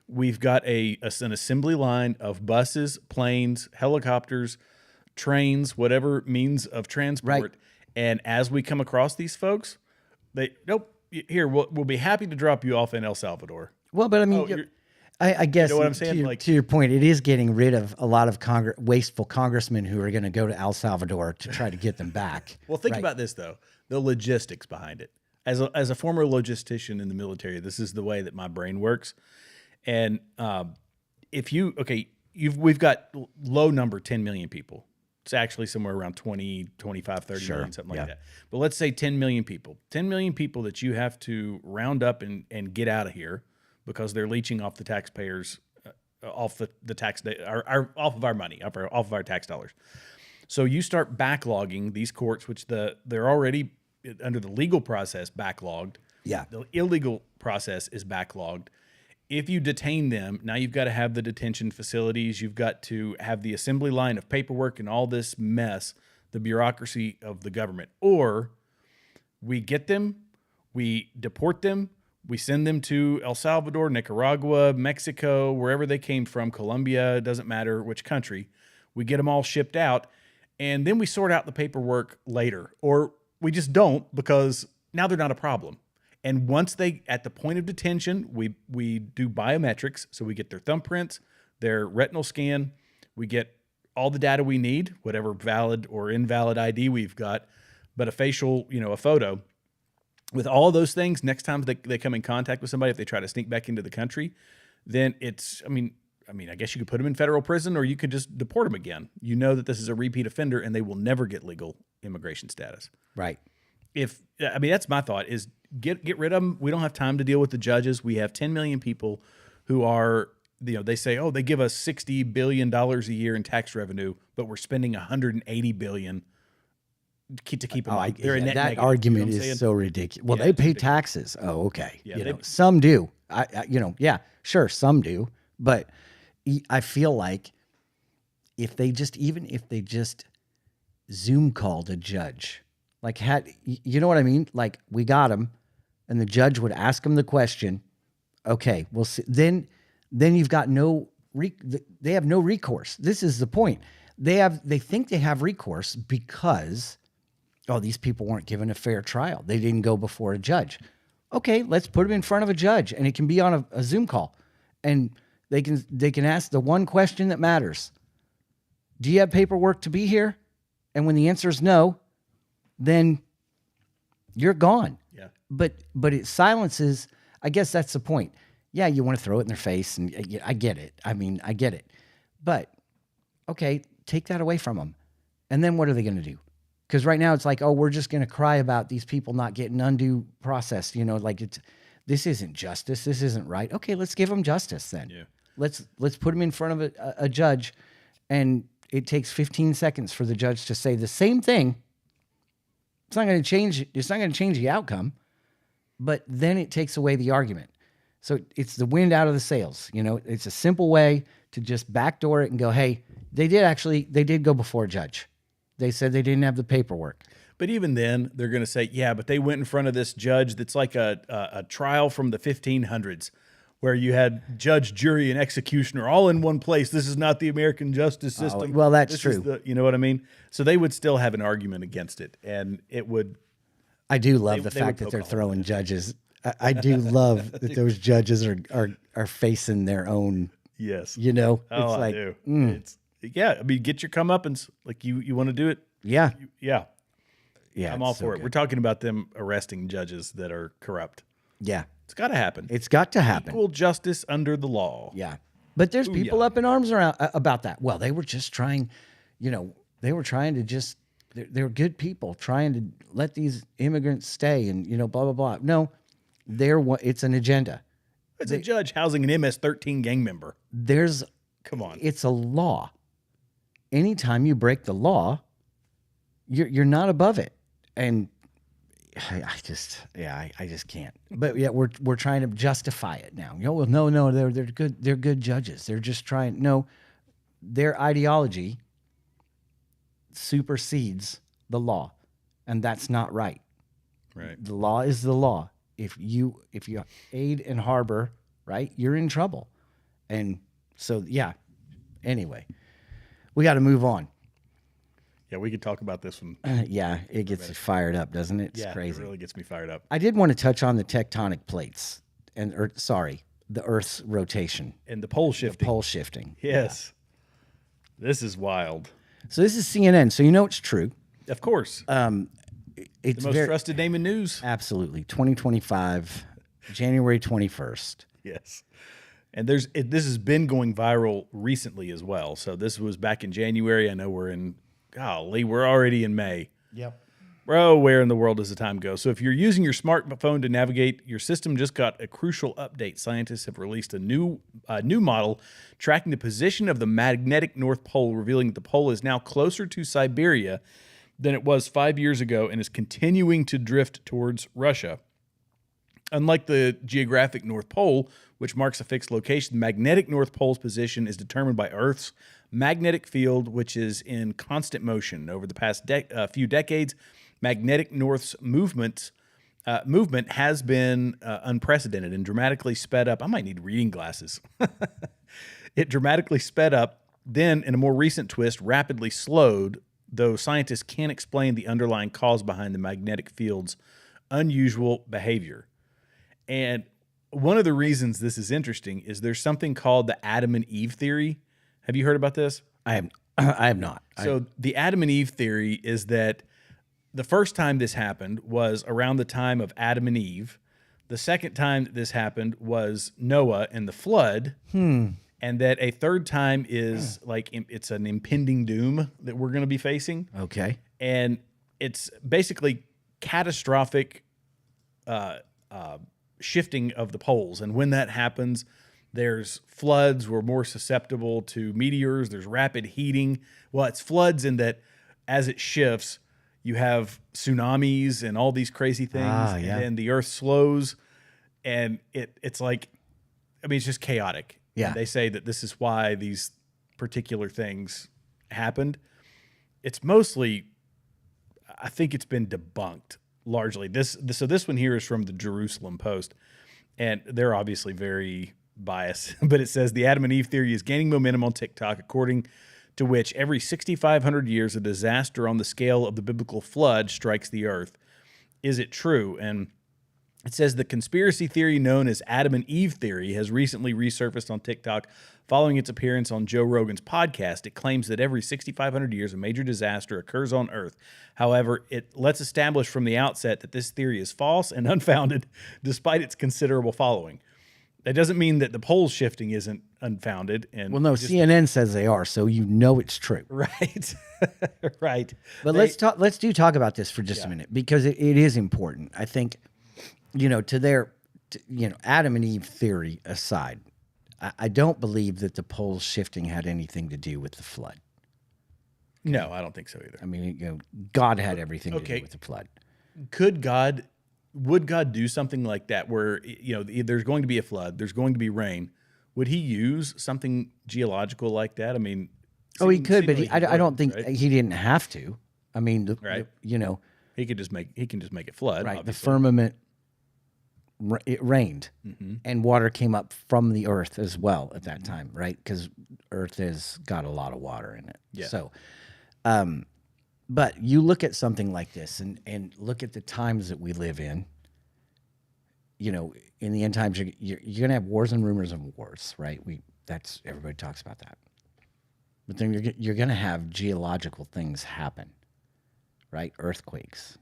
we've got an assembly line of buses, planes, helicopters, trains, whatever means of transport. Right. And as we come across these folks, we'll be happy to drop you off in El Salvador. Well, but I mean, I guess, you know what I'm saying? To your point, it is getting rid of a lot of wasteful congressmen who are going to go to El Salvador to try to get them back. Well, think about this, though, the logistics behind it. As a former logistician in the military, this is the way that my brain works. And we've got low number, 10 million people. It's actually somewhere around 20, 25, 30 million, something like that. But let's say 10 million people. 10 million people that you have to round up and get out of here because they're leeching off the taxpayers, off the tax, off of our money, off of our tax dollars. So you start backlogging these courts, which they're already under the legal process backlogged. Yeah. The illegal process is backlogged. If you detain them, now you've got to have the detention facilities. You've got to have the assembly line of paperwork and all this mess, the bureaucracy of the government. Or we get them, we deport them, we send them to El Salvador, Nicaragua, Mexico, wherever they came from, Colombia, it doesn't matter which country. We get them all shipped out, and then we sort out the paperwork later. Or we just don't, because now they're not a problem. And once at the point of detention, we do biometrics. So we get their thumbprints, their retinal scan. We get all the data we need, whatever valid or invalid ID we've got, but a facial, a photo. With all of those things, next time they come in contact with somebody, if they try to sneak back into the country, then I guess you could put them in federal prison, or you could just deport them again. You know that this is a repeat offender and they will never get legal immigration status. Right. That's my thought, is get rid of them. We don't have time to deal with the judges. We have 10 million people who are, they say, they give us $60 billion a year in tax revenue, but we're spending $180 billion to keep them on. They're a net that negative, argument is so ridiculous. Well, Yeah, they it's pay ridiculous. taxes. Oh, okay. Yeah, some do. Sure, some do. But I feel like if they just Zoom called a judge, like you know what I mean? Like, we got him, and the judge would ask him the question. Okay, we'll see. Then you've got they have no recourse. This is the point. They think they have recourse because, oh, these people weren't given a fair trial. They didn't go before a judge. Okay, let's put them in front of a judge, and it can be on a Zoom call, and they can ask the one question that matters. Do you have paperwork to be here? And when the answer is no, then you're gone. Yeah. But it silences. I guess that's the point. Yeah, you want to throw it in their face, and I get it. I mean, I get it. But okay, take that away from them, and then what are they going to do? Because right now it's like, oh, we're just going to cry about these people not getting undue process. Like this isn't justice. This isn't right. Okay, let's give them justice then. Yeah. Let's put them in front of a judge, and it takes 15 seconds for the judge to say the same thing. It's not going to change. It's not going to change the outcome, but then it takes away the argument. So it's the wind out of the sails. It's a simple way to just backdoor it and go, hey, they did go before a judge. They said they didn't have the paperwork. But even then, they're going to say, yeah, but they went in front of this judge that's like a trial from the 1500s where you had judge, jury, and executioner all in one place. This is not the American justice system. Well, that's This true. is you know what I mean? So they would still have an argument against it, and it would. I do love the they fact would that they're poke a throwing judges. I do love that those judges are facing their own. Yes. It's Oh, like, I do. It's I mean, get your comeuppance. Like you want to do it? yeah, Yeah. yeah. I'm all it's so for it. good. We're talking about them arresting judges that are corrupt. Yeah, It's got to happen. it's got to happen. Equal justice under the law. Yeah. But there's people yeah. up in arms about that. Well, they were just trying, they were trying to just, they're good people trying to let these immigrants stay and, blah, blah, blah. No, it's an agenda. It's a judge housing an MS-13 gang member. Come on. It's a law. Anytime you break the law, you're not above it. And I just can't. But yeah, we're trying to justify it now. Well, no, they're good. They're good judges. They're just trying. No, their ideology supersedes the law, and that's not right. Right. The law is the law. If you aid and harbor, right, you're in trouble. And so yeah. Anyway, we got to move on. Yeah, we could talk about this one. Yeah, it gets you fired up, doesn't it? It's crazy. It really gets me fired up. I did want to touch on the tectonic plates the Earth's rotation, And the pole shifting. pole shifting. Yes. This is wild. So this is CNN. So it's true. Of course. It's the most trusted name in news. Absolutely. 2025, January 21st. Yes. And this has been going viral recently as well. So this was back in January. I know we're already in May. Yep. Bro, where in the world does the time go? So if you're using your smartphone to navigate, your system just got a crucial update. Scientists have released a new model tracking the position of the magnetic North Pole, revealing that the pole is now closer to Siberia than it was 5 years ago and is continuing to drift towards Russia. Unlike the geographic North Pole, which marks a fixed location, the magnetic North Pole's position is determined by Earth's magnetic field, which is in constant motion. Over the past few decades, magnetic North's movement has been unprecedented and dramatically sped up. I might need reading glasses. It dramatically sped up, then in a more recent twist, rapidly slowed, though scientists can't explain the underlying cause behind the magnetic field's unusual behavior. And one of the reasons this is interesting is there's something called the Adam and Eve theory. Have you heard about this? I have not. So the Adam and Eve theory is that the first time this happened was around the time of Adam and Eve. The second time that this happened was Noah and the flood. And that a third time is like it's an impending doom that we're going to be facing. Okay. And it's basically catastrophic shifting of the poles. And when that happens, there's floods. We're more susceptible to meteors. There's rapid heating. Well, it's floods in that as it shifts, you have tsunamis and all these crazy things. Yeah. And then the earth slows. And it's like, I mean, it's just chaotic. Yeah. And they say that this is why these particular things happened. It's mostly, I think it's been debunked largely. So this one here is from the Jerusalem Post, and they're obviously very biased, but it says the Adam and Eve theory is gaining momentum on TikTok. According to which every 6,500 years a disaster on the scale of the biblical flood strikes the earth. Is it true? And it says the conspiracy theory known as Adam and Eve theory has recently resurfaced on TikTok following its appearance on Joe Rogan's podcast. It claims that every 6,500 years a major disaster occurs on Earth. However, let's establish from the outset that this theory is false and unfounded despite its considerable following. That doesn't mean that the poles shifting isn't unfounded. And Well, no, CNN says they are, so you know it's true. Right. Right. But let's talk about this for just a minute, because it is important. I think, Adam and Eve theory aside, I don't believe that the poles shifting had anything to do with the flood. No, I don't think so either. I mean, God had everything to do with the flood. Would God do something like that where, there's going to be a flood, there's going to be rain? Would he use something geological like that? I mean, he could, but I don't think he didn't have to. I mean, he can just make it flood. Right. Obviously. The firmament, it rained, and water came up from the earth as well at that time, right? Because earth has got a lot of water in it. Yeah. So, but you look at something like this and look at the times that we live in. In the end times, you're going to have wars and rumors of wars, right? Everybody talks about that. But then you're going to have geological things happen, right? Earthquakes,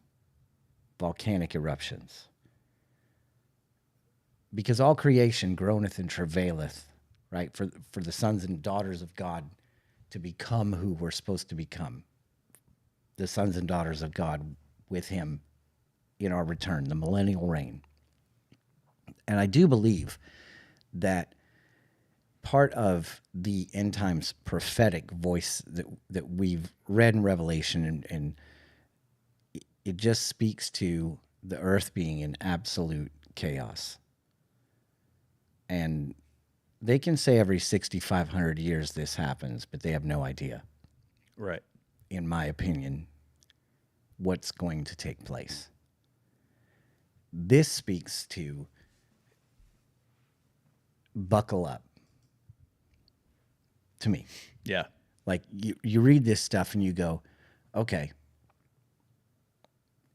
volcanic eruptions. Because all creation groaneth and travaileth, right? For the sons and daughters of God to become who we're supposed to become. The sons and daughters of God with him in our return, the millennial reign. And I do believe that part of the end times prophetic voice that we've read in Revelation, and it just speaks to the earth being in absolute chaos. And they can say every 6,500 years this happens, but they have no idea. Right. In my opinion, what's going to take place. This speaks to buckle up to me. Yeah. Like you read this stuff and you go, okay,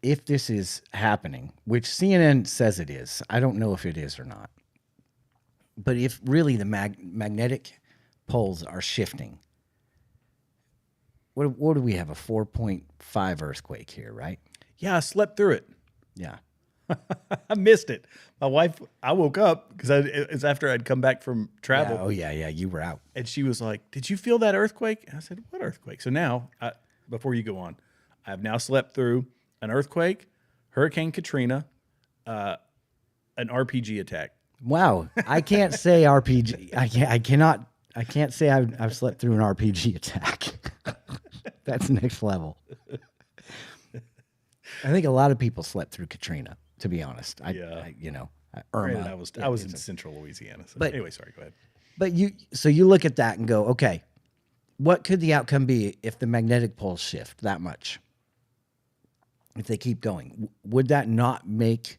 if this is happening, which CNN says it is, I don't know if it is or not. But if really the magnetic poles are shifting, what do we have? A 4.5 earthquake here, right? Yeah, I slept through it. Yeah. I missed it. My wife, I woke up because it's after I'd come back from travel. Yeah, oh, yeah, you were out. And she was like, "Did you feel that earthquake?" And I said, "What earthquake?" So now, before you go on, I've now slept through an earthquake, Hurricane Katrina, an RPG attack. Wow, I can't say RPG. I can't say I've slept through an RPG attack. That's next level. I think a lot of people slept through Katrina, to be honest. Irma. Granted, I was in central Louisiana. So But- anyway, sorry, go ahead. But you look at that and go, okay, what could the outcome be if the magnetic poles shift that much? If they keep going, would that not make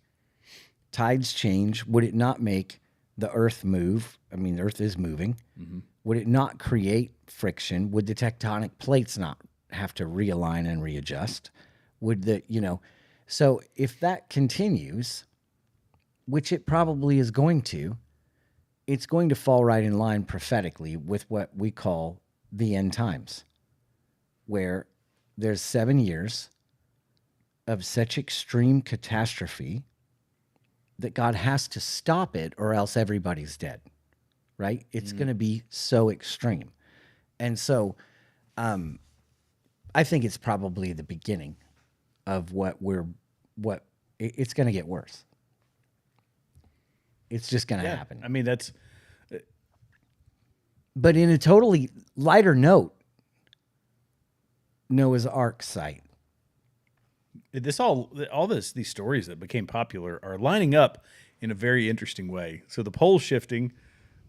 tides change? Would it not make the earth move? I mean, the earth is moving. Mm-hmm. Would it not create friction? Would the tectonic plates not have to realign and readjust? So if that continues, which it probably is going to, it's going to fall right in line prophetically with what we call the end times, where there's 7 years of such extreme catastrophe that God has to stop it or else everybody's dead, right? It's going to be so extreme. And so I think it's probably the beginning of it's going to get worse. It's just going to happen. I mean, that's... But in a totally lighter note, Noah's Ark site. These stories that became popular are lining up in a very interesting way. So the pole shifting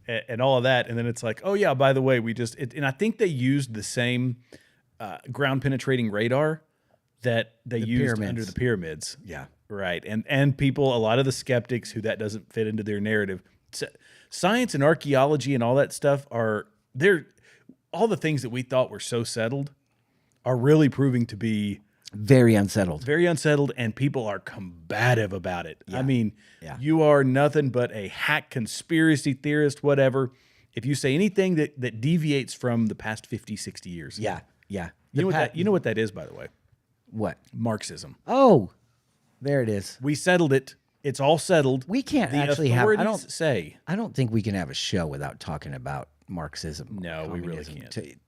and all of that, and then it's like, oh yeah, by the way, and I think they used the same ground penetrating radar that they used pyramids. under the pyramids. Yeah. Right. And people, a lot of the skeptics who that doesn't fit into their narrative, science and archaeology and all that stuff all the things that we thought were so settled are really proving to be Very unsettled. very unsettled, and people are combative about it. I mean, Yeah. you are nothing but a hack conspiracy theorist, whatever, if you say anything that deviates from the past 50, 60 years. Yeah. Yeah. You know what that is, by the way? What? Marxism. Oh, there it is. We settled it. It's all settled. We can't The actually have. authorities I don't think we can have a show without talking about Marxism. No, we really communism, can't.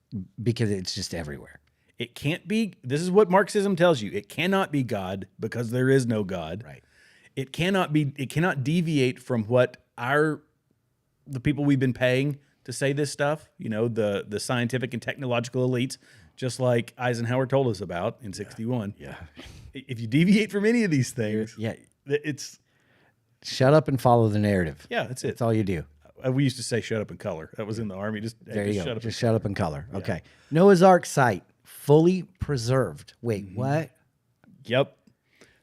Because it's just everywhere. It can't be. This is what Marxism tells you. It cannot be God because there is no God. Right. It cannot be. It cannot deviate from what the people we've been paying to say this stuff. You know, the scientific and technological elites, just like Eisenhower told us about in '61. Yeah. If you deviate from any of these things, Yeah. it's Shut up and follow the narrative. yeah, that's it. That's all you do. We used to say "shut up and color." That was in the army. There you go. Shut up. Just shut up and color. Okay. Noah's Ark site fully preserved. Wait, what? Yep.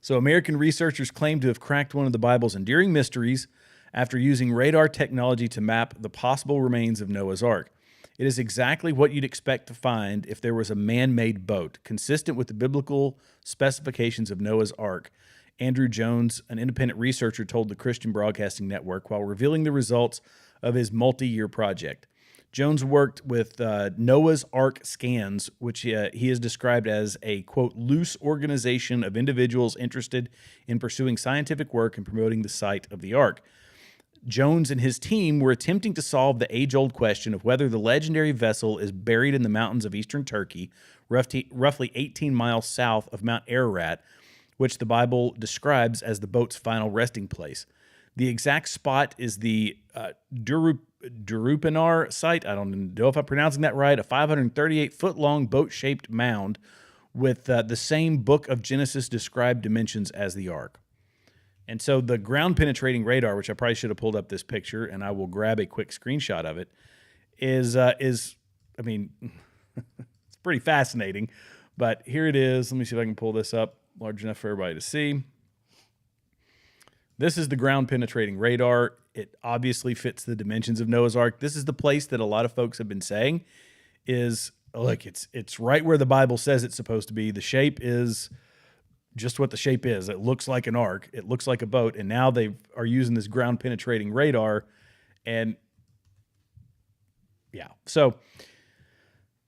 So American researchers claim to have cracked one of the Bible's enduring mysteries after using radar technology to map the possible remains of Noah's Ark. It is exactly what you'd expect to find if there was a man-made boat, consistent with the biblical specifications of Noah's Ark. Andrew Jones, an independent researcher, told the Christian Broadcasting Network while revealing the results of his multi-year project. Jones worked with Noah's Ark Scans, which he has described as a, quote, loose organization of individuals interested in pursuing scientific work and promoting the site of the Ark. Jones and his team were attempting to solve the age-old question of whether the legendary vessel is buried in the mountains of eastern Turkey, roughly 18 miles south of Mount Ararat, which the Bible describes as the boat's final resting place. The exact spot is the Durupinar site. I don't know if I'm pronouncing that right. A 538-foot-long boat-shaped mound with the same Book of Genesis described dimensions as the Ark. And so the ground-penetrating radar, which I probably should have pulled up this picture, and I will grab a quick screenshot of it, is I mean, it's pretty fascinating. But here it is. Let me see if I can pull this up large enough for everybody to see. This is the ground-penetrating radar. It obviously fits the dimensions of Noah's Ark. This is the place that a lot of folks have been saying is, look, it's right where the Bible says it's supposed to be. The shape is just what the shape is. It looks like an ark. It looks like a boat. And now they are using this ground-penetrating radar. And, yeah. So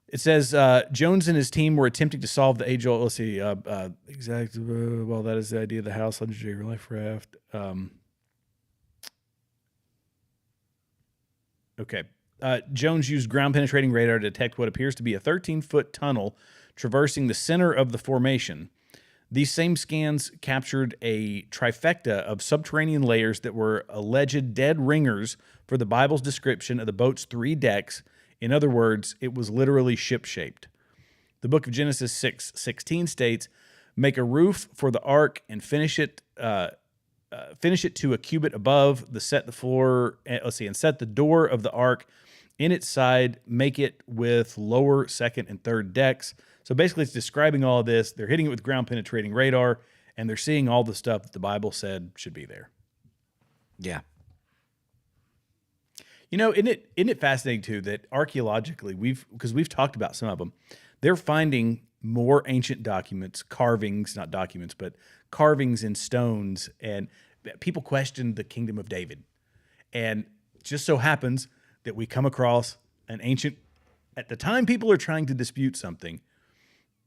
it says Jones and his team were attempting to solve the age-old. Let's see. Well, that is the idea of the house, legendary life raft. Okay. Jones used ground-penetrating radar to detect what appears to be a 13-foot tunnel traversing the center of the formation. These same scans captured a trifecta of subterranean layers that were alleged dead ringers for the Bible's description of the boat's 3 decks. In other words, it was literally ship-shaped. The book of Genesis 6:16 states, "Make a roof for the ark and finish it to a cubit above set the door of the ark in its side. Make it with lower, second, and third decks." So basically, it's describing all of this. They're hitting it with ground-penetrating radar, and they're seeing all the stuff that the Bible said should be there. Yeah. You know, isn't it fascinating too that archaeologically because we've talked about some of them, they're finding more ancient documents, carvings, not documents, but carvings in stones, and people question the kingdom of David. And it just so happens that we come across an ancient, at the time people are trying to dispute something,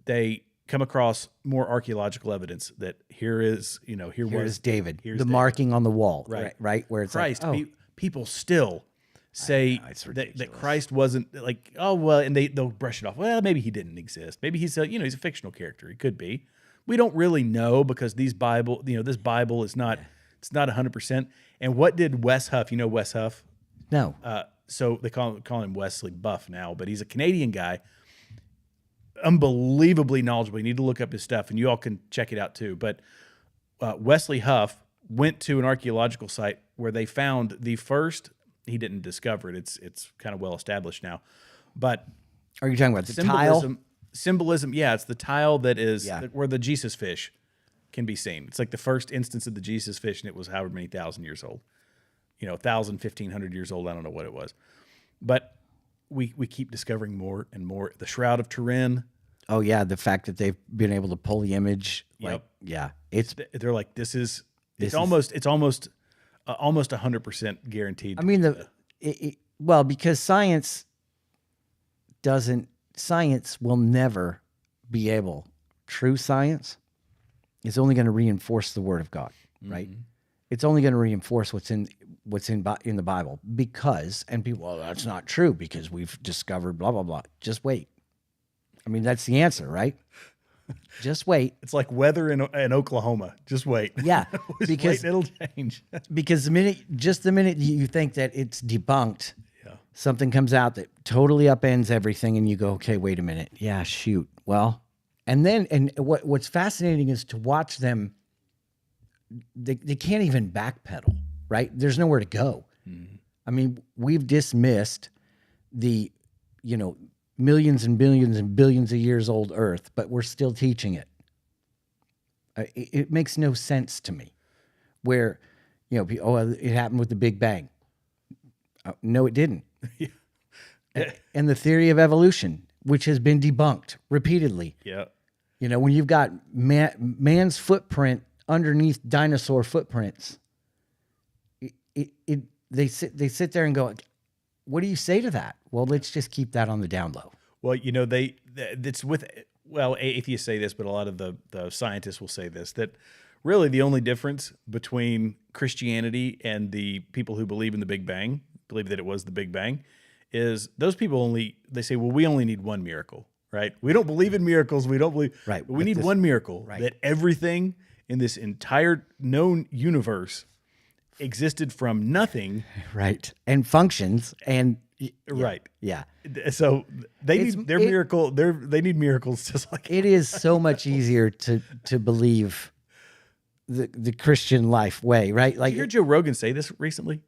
they come across more archaeological evidence that here is David. Here's the David. marking on the wall. Right. Right. Where it's Christ. like, oh, People still say it's that ridiculous. Christ wasn't like, oh, well, and they'll brush it off. Well, maybe he didn't exist. Maybe he's he's a fictional character. He could be. We don't really know because this Bible is not, it's not 100%. And what did Wes Huff, Wes Huff? no. So they call him Wesley Buff now, but he's a Canadian guy, unbelievably knowledgeable. You need to look up his stuff, and you all can check it out too. But Wesley Huff went to an archaeological site where they found the first. He didn't discover it. It's kind of well established now, but Are you talking about the tile? Symbolism. Yeah, it's the tile that is Yeah. where the Jesus fish can be seen. It's like the first instance of the Jesus fish, and it was however many thousand years old. 1,000, 1,500 years old. I don't know what it was. But we keep discovering more and more. The Shroud of Turin. Oh yeah, the fact that they've been able to pull the image, like, Yep. yeah, it's. They're like, this is This is- almost 100% guaranteed. I mean, well, because science will never be able. True science is only going to reinforce the Word of God, right? It's only going to reinforce what's in the Bible, because, and people, well, that's not true because we've discovered blah blah blah. Just wait. I mean, that's the answer, right? Just wait. It's like weather in Oklahoma. Just wait. Yeah, Just because wait, it'll change. because the minute you think that it's debunked, Yeah. something comes out that totally upends everything, and you go, okay, wait a minute. Yeah, shoot. Well, and what's fascinating is to watch them. They can't even backpedal, right? There's nowhere to go. I mean, we've dismissed the, millions and billions and billions of years old Earth, but we're still teaching it. It makes no sense to me. Where, it happened with the Big Bang. No, it didn't. And the theory of evolution, which has been debunked repeatedly. Yeah. When you've got man's footprint underneath dinosaur footprints, they sit there and go, what do you say to that? Well, let's just keep that on the down low. Well, atheists say this, but a lot of the scientists will say this, that really the only difference between Christianity and the people who believe in the Big Bang, believe that it was the Big Bang, is those people they say, well, we only need one miracle, right? We don't believe in miracles. We don't believe, right? But we need one miracle, right, that everything in this entire known universe existed from nothing, right, and functions, and right, yeah. So they need their miracle. They need miracles just like it is. So much easier to believe the Christian life way, right? Like, you heard Joe Rogan say this recently.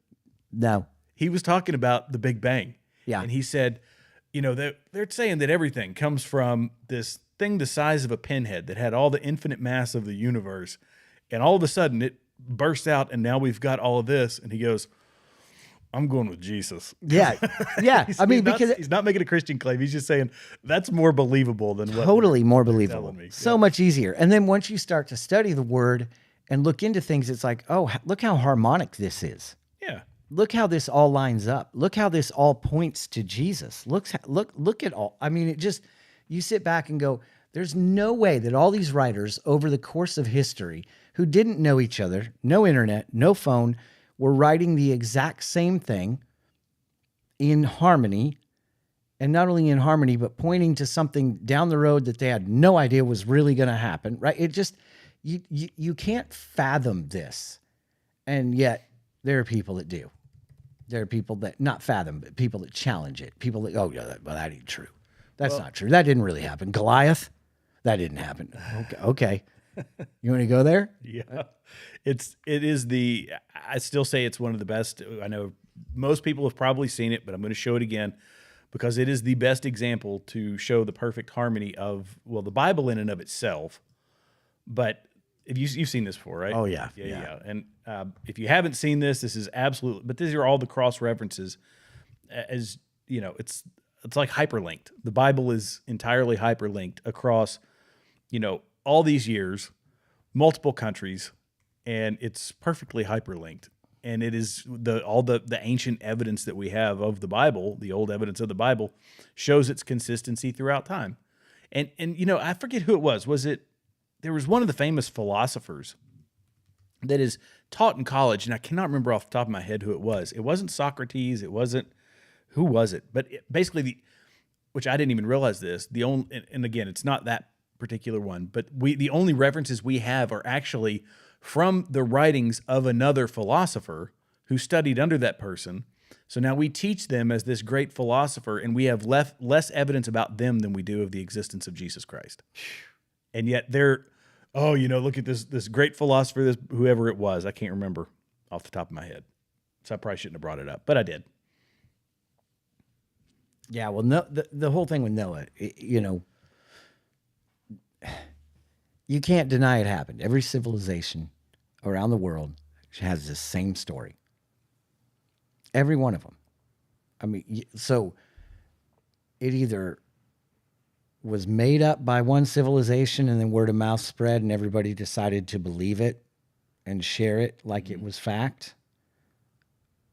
No, he was talking about the Big Bang. Yeah, and he said, they're saying that everything comes from this thing the size of a pinhead that had all the infinite mass of the universe, and all of a sudden it bursts out, and now we've got all of this. And he goes, I'm going with Jesus. Yeah. Yeah. Because he's not making a Christian claim. He's just saying that's more believable than what totally more believable. Me. So much easier. And then once you start to study the Word and look into things, it's like, oh, look how harmonic this is. Yeah. Look how this all lines up. Look how this all points to Jesus. Look at all. I mean, you sit back and go, there's no way that all these writers over the course of history who didn't know each other, no internet, no phone, were writing the exact same thing in harmony, and not only in harmony, but pointing to something down the road that they had no idea was really going to happen, right? It just, you can't fathom this. And yet there are people that do. There are people that not fathom, but people that challenge it. People that, oh yeah, that ain't true. That's not true. That didn't really happen. Goliath, that didn't happen. Okay. You want to go there? Yeah. I still say it's one of the best. I know most people have probably seen it, but I'm going to show it again because it is the best example to show the perfect harmony of, well, the Bible in and of itself. But if you've seen this before, right? Oh yeah. Yeah. And if you haven't seen this is absolutely, but these are all the cross references. As you know, it's like hyperlinked. The Bible is entirely hyperlinked across, all these years, multiple countries, and it's perfectly hyperlinked. And it is all the ancient evidence that we have of the Bible, the old evidence of the Bible, shows its consistency throughout time. And I forget who it was. There was one of the famous philosophers that is taught in college, and I cannot remember off the top of my head who it was. It wasn't Socrates. It wasn't, who was it? But basically, which I didn't even realize this, and again, it's not that particular one, but the only references we have are actually from the writings of another philosopher who studied under that person. So now we teach them as this great philosopher, and we have less evidence about them than we do of the existence of Jesus Christ. And yet look at this great philosopher, whoever it was. I can't remember off the top of my head. So I probably shouldn't have brought it up, but I did. Yeah, well, no, the whole thing with Noah, you can't deny it happened. Every civilization around the world has the same story. Every one of them. I mean, so it either was made up by one civilization and then word of mouth spread and everybody decided to believe it and share it like it was fact,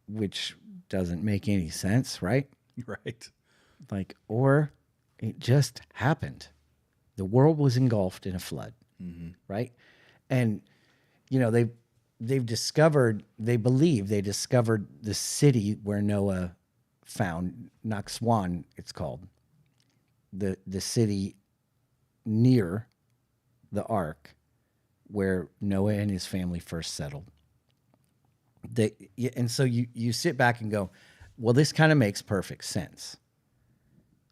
which doesn't make any sense, right? Right. Like, or it just happened. The world was engulfed in a flood, right? And, you know, they've discovered, they believe they discovered the city where Noah found, Naxwan, it's called, the city near the ark where Noah and his family first settled. And so you sit back and go, well, this kind of makes perfect sense.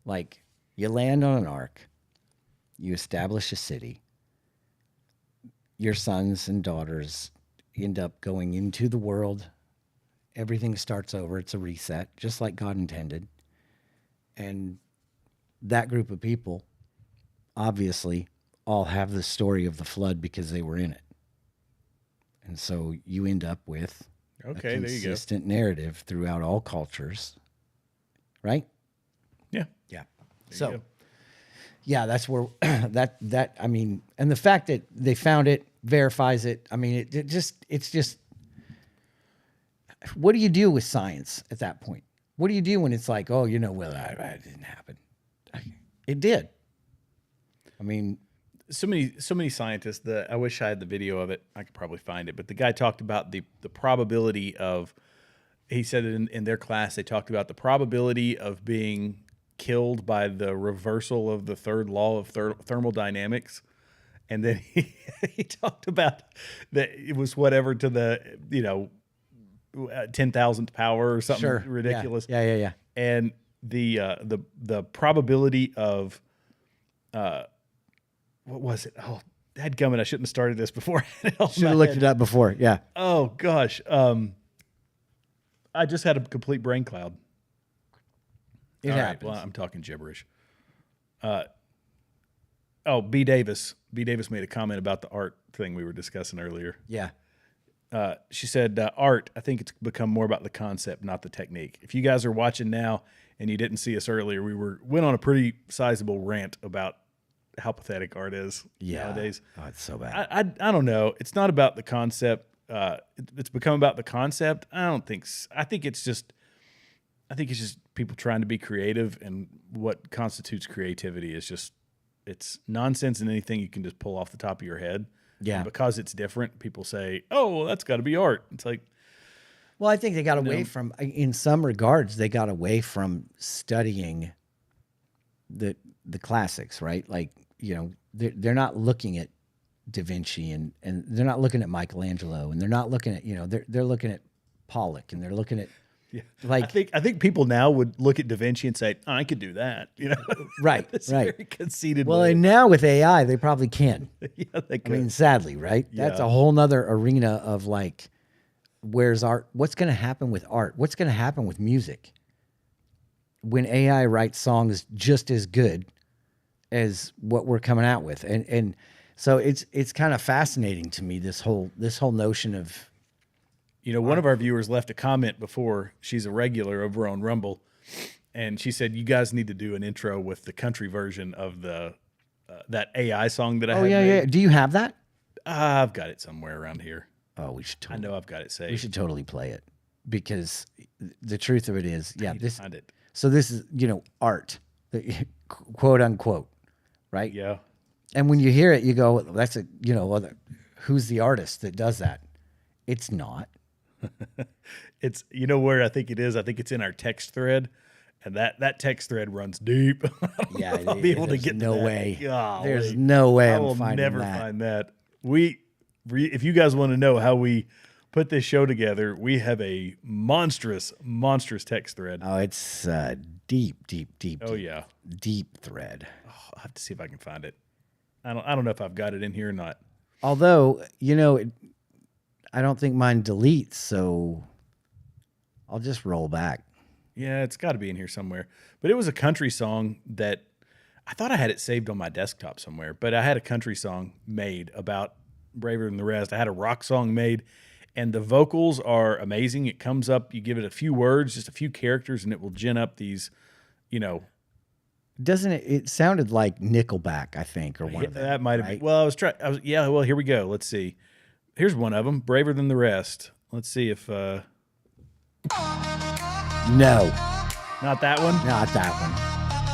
Like, you land on an ark, you establish a city, your sons and daughters end up going into the world, everything starts over, it's a reset, just like God intended. And that group of people obviously all have the story of the flood because they were in it. And so you end up with a There you go. consistent narrative throughout all cultures, right? Yeah. Yeah. you So, go. yeah, that's where that I mean, and the fact that they found it verifies it. I mean, it's just what do you do with science at that point? What do you do when it's like, oh, you know, well, it didn't happen. It did. I mean, So many scientists. I wish I had the video of it. I could probably find it. But the guy talked about the probability of. He said in their class they talked about the probability of being killed by the reversal of the third law of thermodynamics, and then he talked about that it was whatever to the 10,000th power or something sure, ridiculous. Yeah. And the probability of what was it? Oh, dadgummit, I shouldn't have started this before. Should have looked it up before. Yeah. Oh gosh. I just had a complete brain cloud. It All right, happens. well, I'm talking gibberish. B. Davis. B. Davis made a comment about the art thing we were discussing earlier. Yeah. She said, art, I think it's become more about the concept, not the technique. If you guys are watching now and you didn't see us earlier, went on a pretty sizable rant about how pathetic art is nowadays. Oh, it's so bad. I don't know. It's not about the concept. It's become about the concept. I don't think. I think it's just people trying to be creative, and what constitutes creativity is just it's nonsense and anything you can just pull off the top of your head. Yeah. And because it's different, people say, "Oh, well, that's got to be art." It's like, Well, I think they got away from, in some regards, they got away from studying the classics, right? Like, you know, they're not looking at Da Vinci and they're not looking at Michelangelo and they're not looking at, you know, they're looking at Pollock and they're looking at, like, I think people now would look at Da Vinci and say, "I could do that," you know, right, It's right. very conceited. Well, way. and now with AI, they probably can. Yeah, they I could. mean, sadly, right? That's Yeah. a whole nother arena of like, where's art? What's going to happen with art? What's going to happen with music? When AI writes songs just as good as what we're coming out with. And so it's kind of fascinating to me, this whole notion of, You know, one of our viewers left a comment before. She's a regular over on Rumble, and she said, "You guys need to do an intro with the country version of the that AI song that I had made." yeah. Do you have that? I've got it somewhere around here. Oh, we should I totally, know I've got it saved. we should totally play it, because the truth of it is, yeah, this, Find it. so this is, you know, art, quote unquote, right? Yeah. And when you hear it, you go, that's a, you know, who's the artist that does that? It's not. It's, you know where I think it is? I think it's in our text thread, and that text thread runs deep. Yeah, I'll be able to there's get to no that. way. Golly. There's no way I I'm will finding never that. find that. If you guys want to know how we put this show together, we have a monstrous text thread. Oh, it's deep. Oh yeah. Deep thread. I'll have to see if I can find it. I don't know if I've got it in here or not. Although, you know, I don't think mine deletes, so I'll just roll back. Yeah, it's got to be in here somewhere. But it was a country song that I thought I had it saved on my desktop somewhere, but I had a country song made about Braver Than the Rest. I had a rock song made, and the vocals are amazing. It comes up, you give it a few words, just a few characters, and it will gin up these, you know, Doesn't it? It sounded like Nickelback, I think, or one Yeah, of them. that might have right? been. Well, I was trying. Yeah. Well, here we go. Let's see. Here's one of them. Braver Than the Rest. Let's see if No, not that one. not that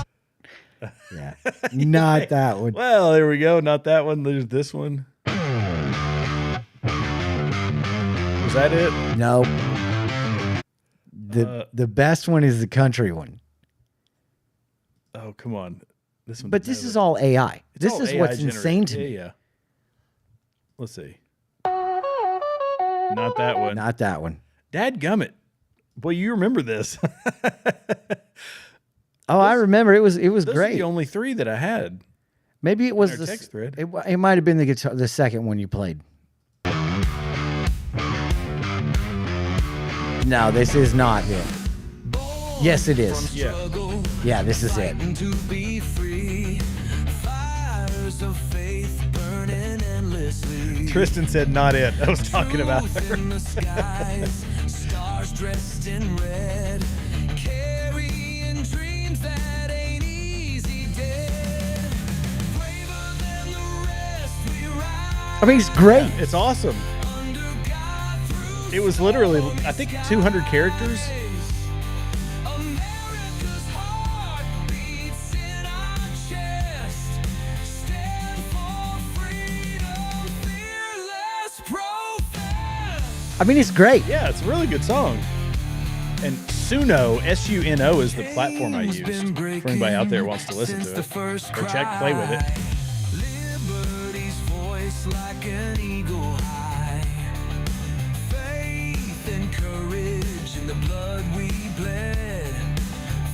one. Yeah, not that one. Well, there we go. Not that one. There's this one. Was that it? No. The best one is the country one. Oh, come on. This one. But this is all AI. This all is AI what's generated. insane to me. Yeah. Let's see. Not that one. Not that one. Dadgummit. Boy, you remember this. Oh, I remember. It was Those are great. the only three that I had. Maybe it was our the text thread. It might have been the guitar, the second one you played. No, this is not it. Yes, it is. Yeah. Yeah, this is it. To be free, fires of faith burning endlessly. Tristan said not it. I was talking about her. Truth in the skies, stars dressed in red, carrying dreams that ain't easy dead. Braver than the rest, we ride I mean, it's great. It's awesome. under God through It was literally, I think, 200 characters. America's heart beats in our chest. Stand for freedom, fearless profess. I mean, it's great. Yeah, it's a really good song. And Suno, S-U-N-O, is the platform I used. For anybody out there who wants to listen to it. Or check, play with it. Liberty's voice like an eagle high. Faith and courage in the blood we bled.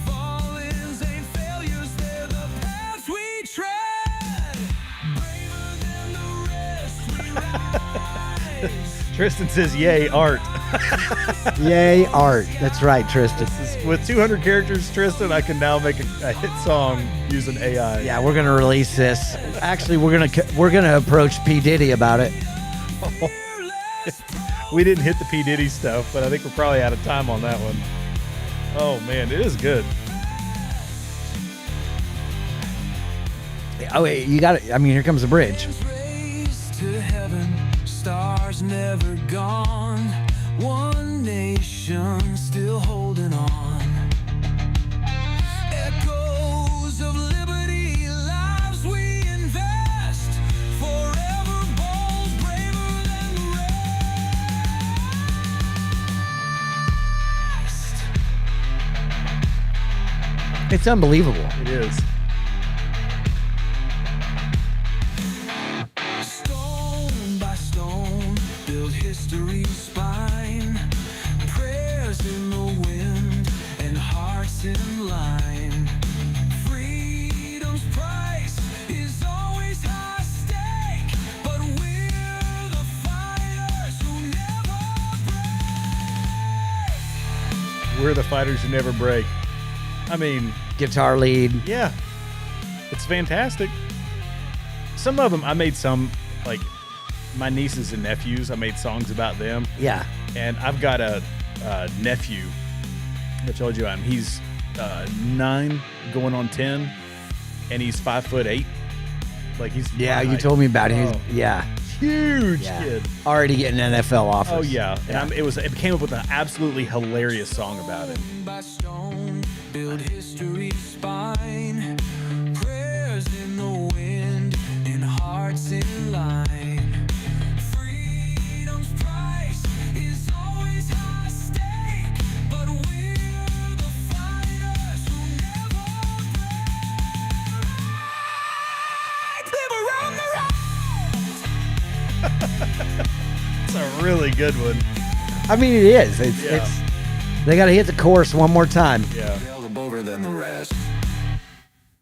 Fallings ain't failures, they're the paths we tread. Braver than the rest, we rise. Tristan says, yay, art. Yay, art. That's right, Tristan. With 200 characters, Tristan, I can now make a hit song using AI. Yeah, we're gonna release this. Actually, we're gonna approach P-Diddy about it. We didn't hit the P-Diddy stuff, but I think we're probably out of time on that one. Oh, man, it is good. Oh, wait, you got it. I mean, here comes the bridge. Raised to heaven, stars never gone. One nation still holding on. Echoes of liberty, lives we invest. Forever bold, braver than the rest. It's unbelievable. It is. Stone by stone, build history's spine. Prayers in the wind and hearts in line. Freedom's price is always high stake, but we're the fighters who never break. We're the fighters who never break. I mean, Guitar lead. yeah, it's fantastic. Some of them, I made some, like my nieces and nephews, I made songs about them. Yeah. And I've got a nephew. I told you he's 9 going on 10, and he's 5'8". Like he's Yeah, my you height. told me about it. Oh, Yeah. huge Yeah. kid. Already getting NFL offers. Oh yeah, and it came up with an absolutely hilarious song about it. By stone, build history's spine. Prayers in the wind and hearts in line. Freedom's price is always high stake, but we're the fighters who never break. Live around the road. It's a really good one. I mean, it is. It's. They got to hit the chorus one more time. Yeah. Bolder than the rest.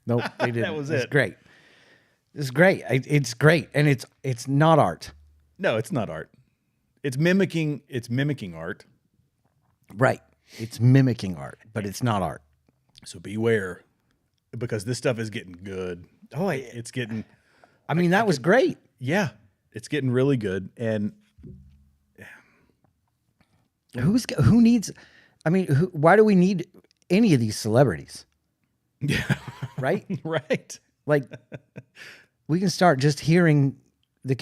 Nope, they didn't. That was It's it. great. It's great. It's great, and it's not art. No, it's not art. It's mimicking art. Right. It's mimicking art, but it's not art. So beware, because this stuff is getting good. Oh, It's getting, I mean, that was great. yeah, it's getting really good. And Who needs? I mean, why do we need any of these celebrities? yeah, right? Right. Like we can start just hearing we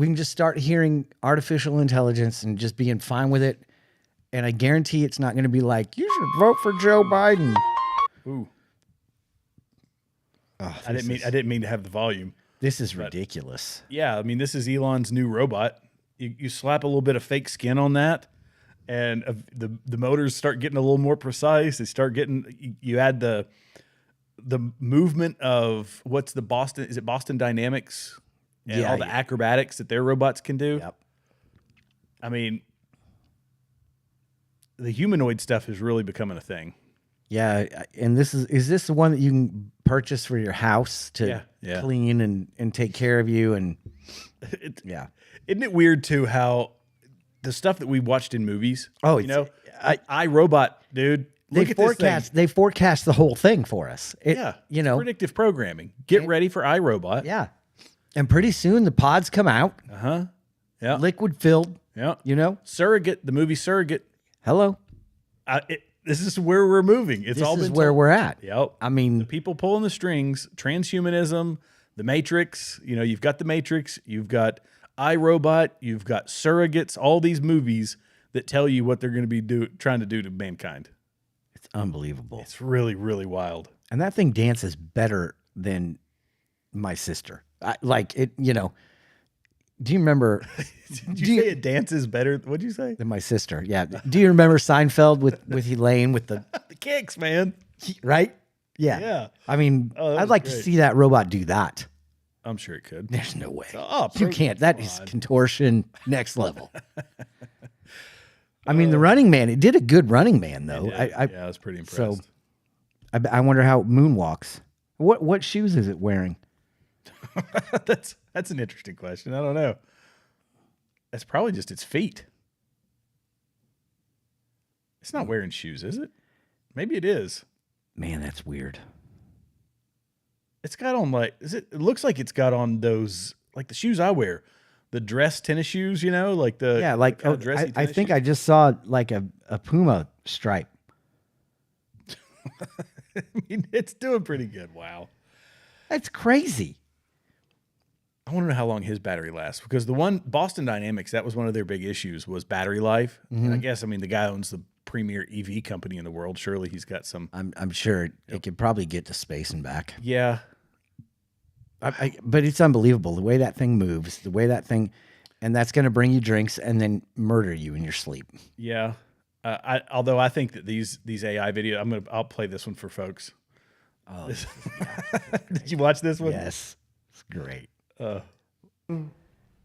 can just start hearing artificial intelligence and just being fine with it. And I guarantee it's not going to be like, you should vote for Joe Biden. Ooh. Oh, I didn't mean to have the volume. This is ridiculous. Yeah, I mean, this is Elon's new robot. You slap a little bit of fake skin on that, and the motors start getting a little more precise. They start getting. You add the movement of what's the Boston? Is it Boston Dynamics? And all the acrobatics that their robots can do. Yep. I mean, the humanoid stuff is really becoming a thing. Yeah, and is this the one that you can purchase for your house to clean and take care of you? And Isn't it weird too how the stuff that we watched in movies? Oh, you know, iRobot, dude. They Look at this thing. they forecast the whole thing for us. You know, predictive programming. Get ready for iRobot. Yeah, and pretty soon the pods come out. Yeah, liquid filled. Yeah, you know, Surrogate, the movie Surrogate. Hello. This is where we're moving. This is where we're at. Yep. I mean, the people pulling the strings, transhumanism, the Matrix. You know, you've got the Matrix, you've got iRobot, you've got Surrogates. All these movies that tell you what they're going to be trying to do to mankind. It's unbelievable. It's really, really wild. And that thing dances better than my sister. Like it. You know. Do you remember? Did you say it dances better? What'd you say? Than my sister. Yeah. Do you remember Seinfeld with Elaine with the the kicks, man? Right? Yeah. Yeah. I mean, I'd like to see that robot do that. I'm sure it could. There's no way. Oh, you can't. That is contortion next level. I mean, the Running Man. It did a good Running Man though. I was pretty impressed. So, I wonder how it moonwalks. What shoes is it wearing? That's an interesting question. I don't know. That's probably just its feet. It's not wearing shoes, is it? Maybe it is. Man, that's weird. It's got on it looks like it's got on those, like the shoes I wear, the dress tennis shoes, you know, like the I think I just saw like a Puma stripe. I mean, it's doing pretty good. Wow. That's crazy. I want to know how long his battery lasts, because the one Boston Dynamics, that was one of their big issues, was battery life. And I guess, I mean, the guy owns the premier EV company in the world. Surely he's got some. I'm sure it could probably get to space and back. Yeah. But it's unbelievable the way that thing moves, the way that thing, and that's going to bring you drinks and then murder you in your sleep. Yeah. Although I think that these AI videos, I'll play this one for folks. Oh, Did you watch this one? Yes. It's great.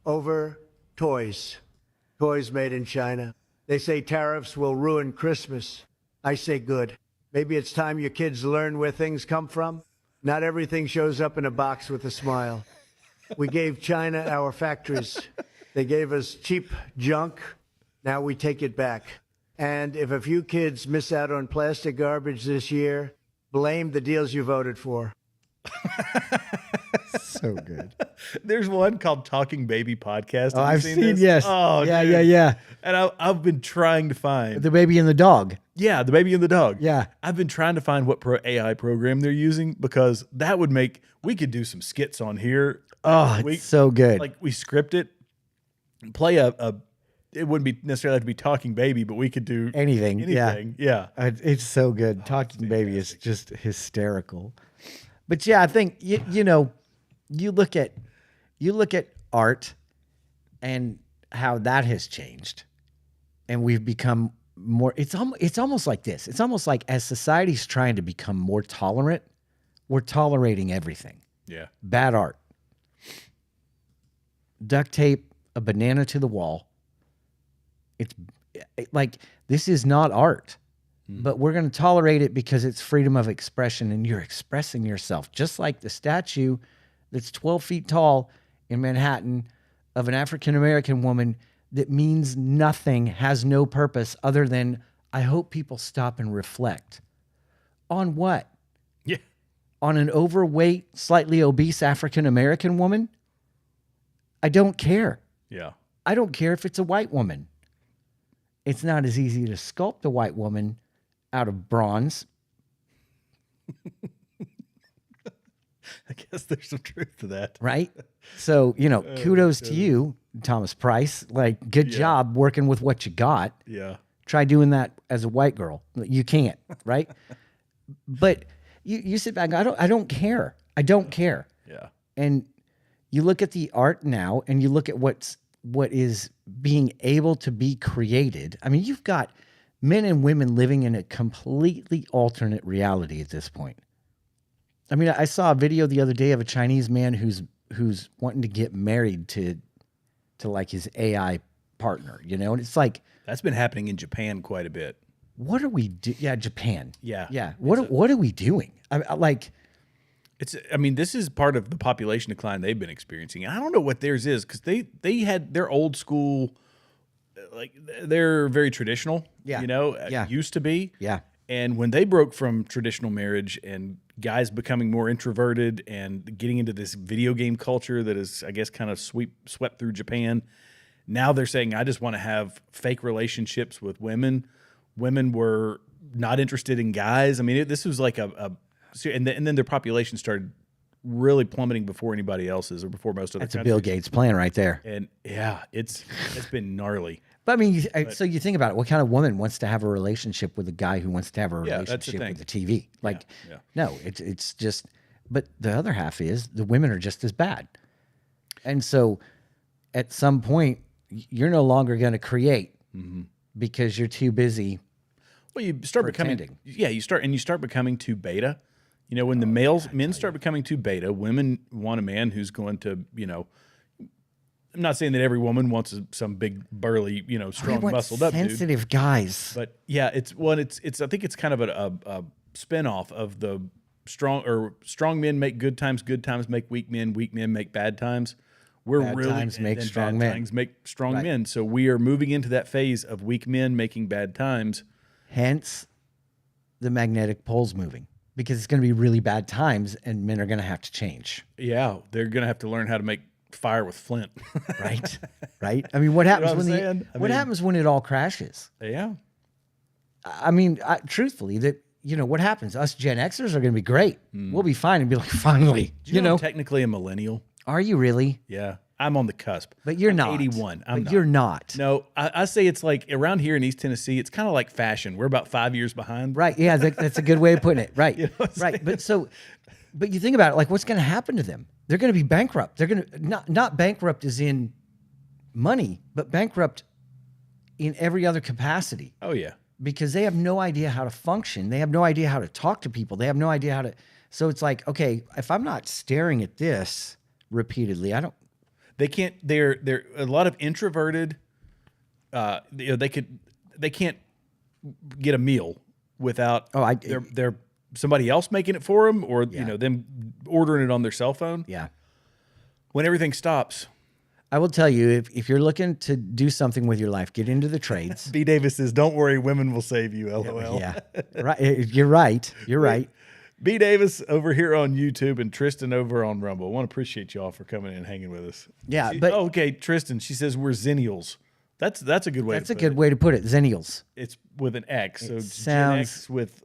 Over toys. Toys made in China. They say tariffs will ruin Christmas. I say good. Maybe it's time your kids learn where things come from. Not everything shows up in a box with a smile. We gave China our factories. They gave us cheap junk. Now we take it back. And if a few kids miss out on plastic garbage this year, blame the deals you voted for. So good. There's one called Talking Baby Podcast. Oh, I've seen this? yes. Oh, yeah, dude. yeah. And I've been trying to find The baby and the dog. the baby and the dog. Yeah. I've been trying to find what AI program they're using, because that would we could do some skits on here. Oh, it's so good. Like we script it, play it wouldn't be necessarily have to be Talking Baby, but we could do anything. Yeah. It's so good. Talking Baby is just hysterical. But yeah, I think you know, you look at art and how that has changed, and we've become more. It's almost like this. It's almost like as society's trying to become more tolerant, we're tolerating everything. Yeah. Bad art, duct tape a banana to the wall. It's like, this is not art. But we're going to tolerate it because it's freedom of expression, and you're expressing yourself. Just like the statue that's 12 feet tall in Manhattan of an African-American woman that means nothing, has no purpose other than, I hope people stop and reflect. On what? Yeah. On an overweight, slightly obese African-American woman? I don't care. Yeah. I don't care if it's a white woman. It's not as easy to sculpt a white woman out of bronze. I guess there's some truth to that. right? So, kudos to you, Thomas Price. Like, good job working with what you got. Yeah. Try doing that as a white girl. You can't, right? But you sit back, I don't care. I don't care. Yeah. And you look at the art now and you look at what is being able to be created. I mean, you've got men and women living in a completely alternate reality at this point. I mean, I saw a video the other day of a Chinese man who's wanting to get married to like his AI partner, and it's like, That's been happening in Japan quite a bit. what are we doing? Yeah, Japan. Yeah. Yeah. What are we doing? I mean, this is part of the population decline they've been experiencing. And I don't know what theirs is because they had their old school, like they're very traditional, Yeah. used to be. Yeah. And when they broke from traditional marriage and guys becoming more introverted and getting into this video game culture that is, I guess, kind of swept through Japan, now they're saying, I just want to have fake relationships with women. Women were not interested in guys. I mean, this was like and then their population started really plummeting before anybody else's or before most other That's a countries. Bill Gates plan right there. And yeah, it's been gnarly. But I mean, so you think about it. What kind of woman wants to have a relationship with a guy who wants to have a Yeah, that's the relationship thing. with the TV? Like, yeah. no, it's just. But the other half is the women are just as bad, and so at some point you're no longer going to create because you're too busy. Well, you start Pretending. becoming, you start becoming too beta. When the men start becoming too beta, women want a man who's going to, I'm not saying that every woman wants some big burly, strong want muscled up dude. sensitive guys. But yeah, it's I think it's kind of a spinoff of the strong men make good times make weak men make bad times. Bad times make and strong bad men. times make strong Right. men. So we are moving into that phase of weak men making bad times. Hence, the magnetic pole's moving because it's going to be really bad times, and men are going to have to change. Yeah, they're gonna have to learn how to make fire with flint. Right, right. I mean, what happens what I'm when saying? what happens when it all crashes? Yeah. I mean, truthfully, what happens? Us Gen Xers are going to be great. We'll be fine and be like, finally, I'm technically a millennial. Are you really? Yeah, I'm on the cusp. But you're I'm not. 81. But you're not. No, I say it's like around here in East Tennessee, it's kind of like fashion. We're about 5 years behind. Right. Yeah, that's a good way of putting it. Right. You know what I'm Right. But you think about it, like what's going to happen to them? They're going to be bankrupt. They're going to not bankrupt as in money, but bankrupt in every other capacity. Oh yeah. Because they have no idea how to function. They have no idea how to talk to people. They have no idea how to. So it's like, okay, if I'm not staring at this repeatedly, I don't. They can't. They're a lot of introverted. They can't get a meal without. They're somebody else making it for them, or them ordering it on their cell phone. Yeah. When everything stops. I will tell you, if you're looking to do something with your life, get into the trades. B. Davis says, "Don't worry, women will save you." LOL. Yeah. Right. You're right. You're right. B. Davis over here on YouTube and Tristan over on Rumble. I want to appreciate y'all for coming in and hanging with us. Yeah, but okay, Tristan. She says we're Zennials. That's a good way. That's a good way to put it. Zennials. It's with an X. So Gen sounds- X with.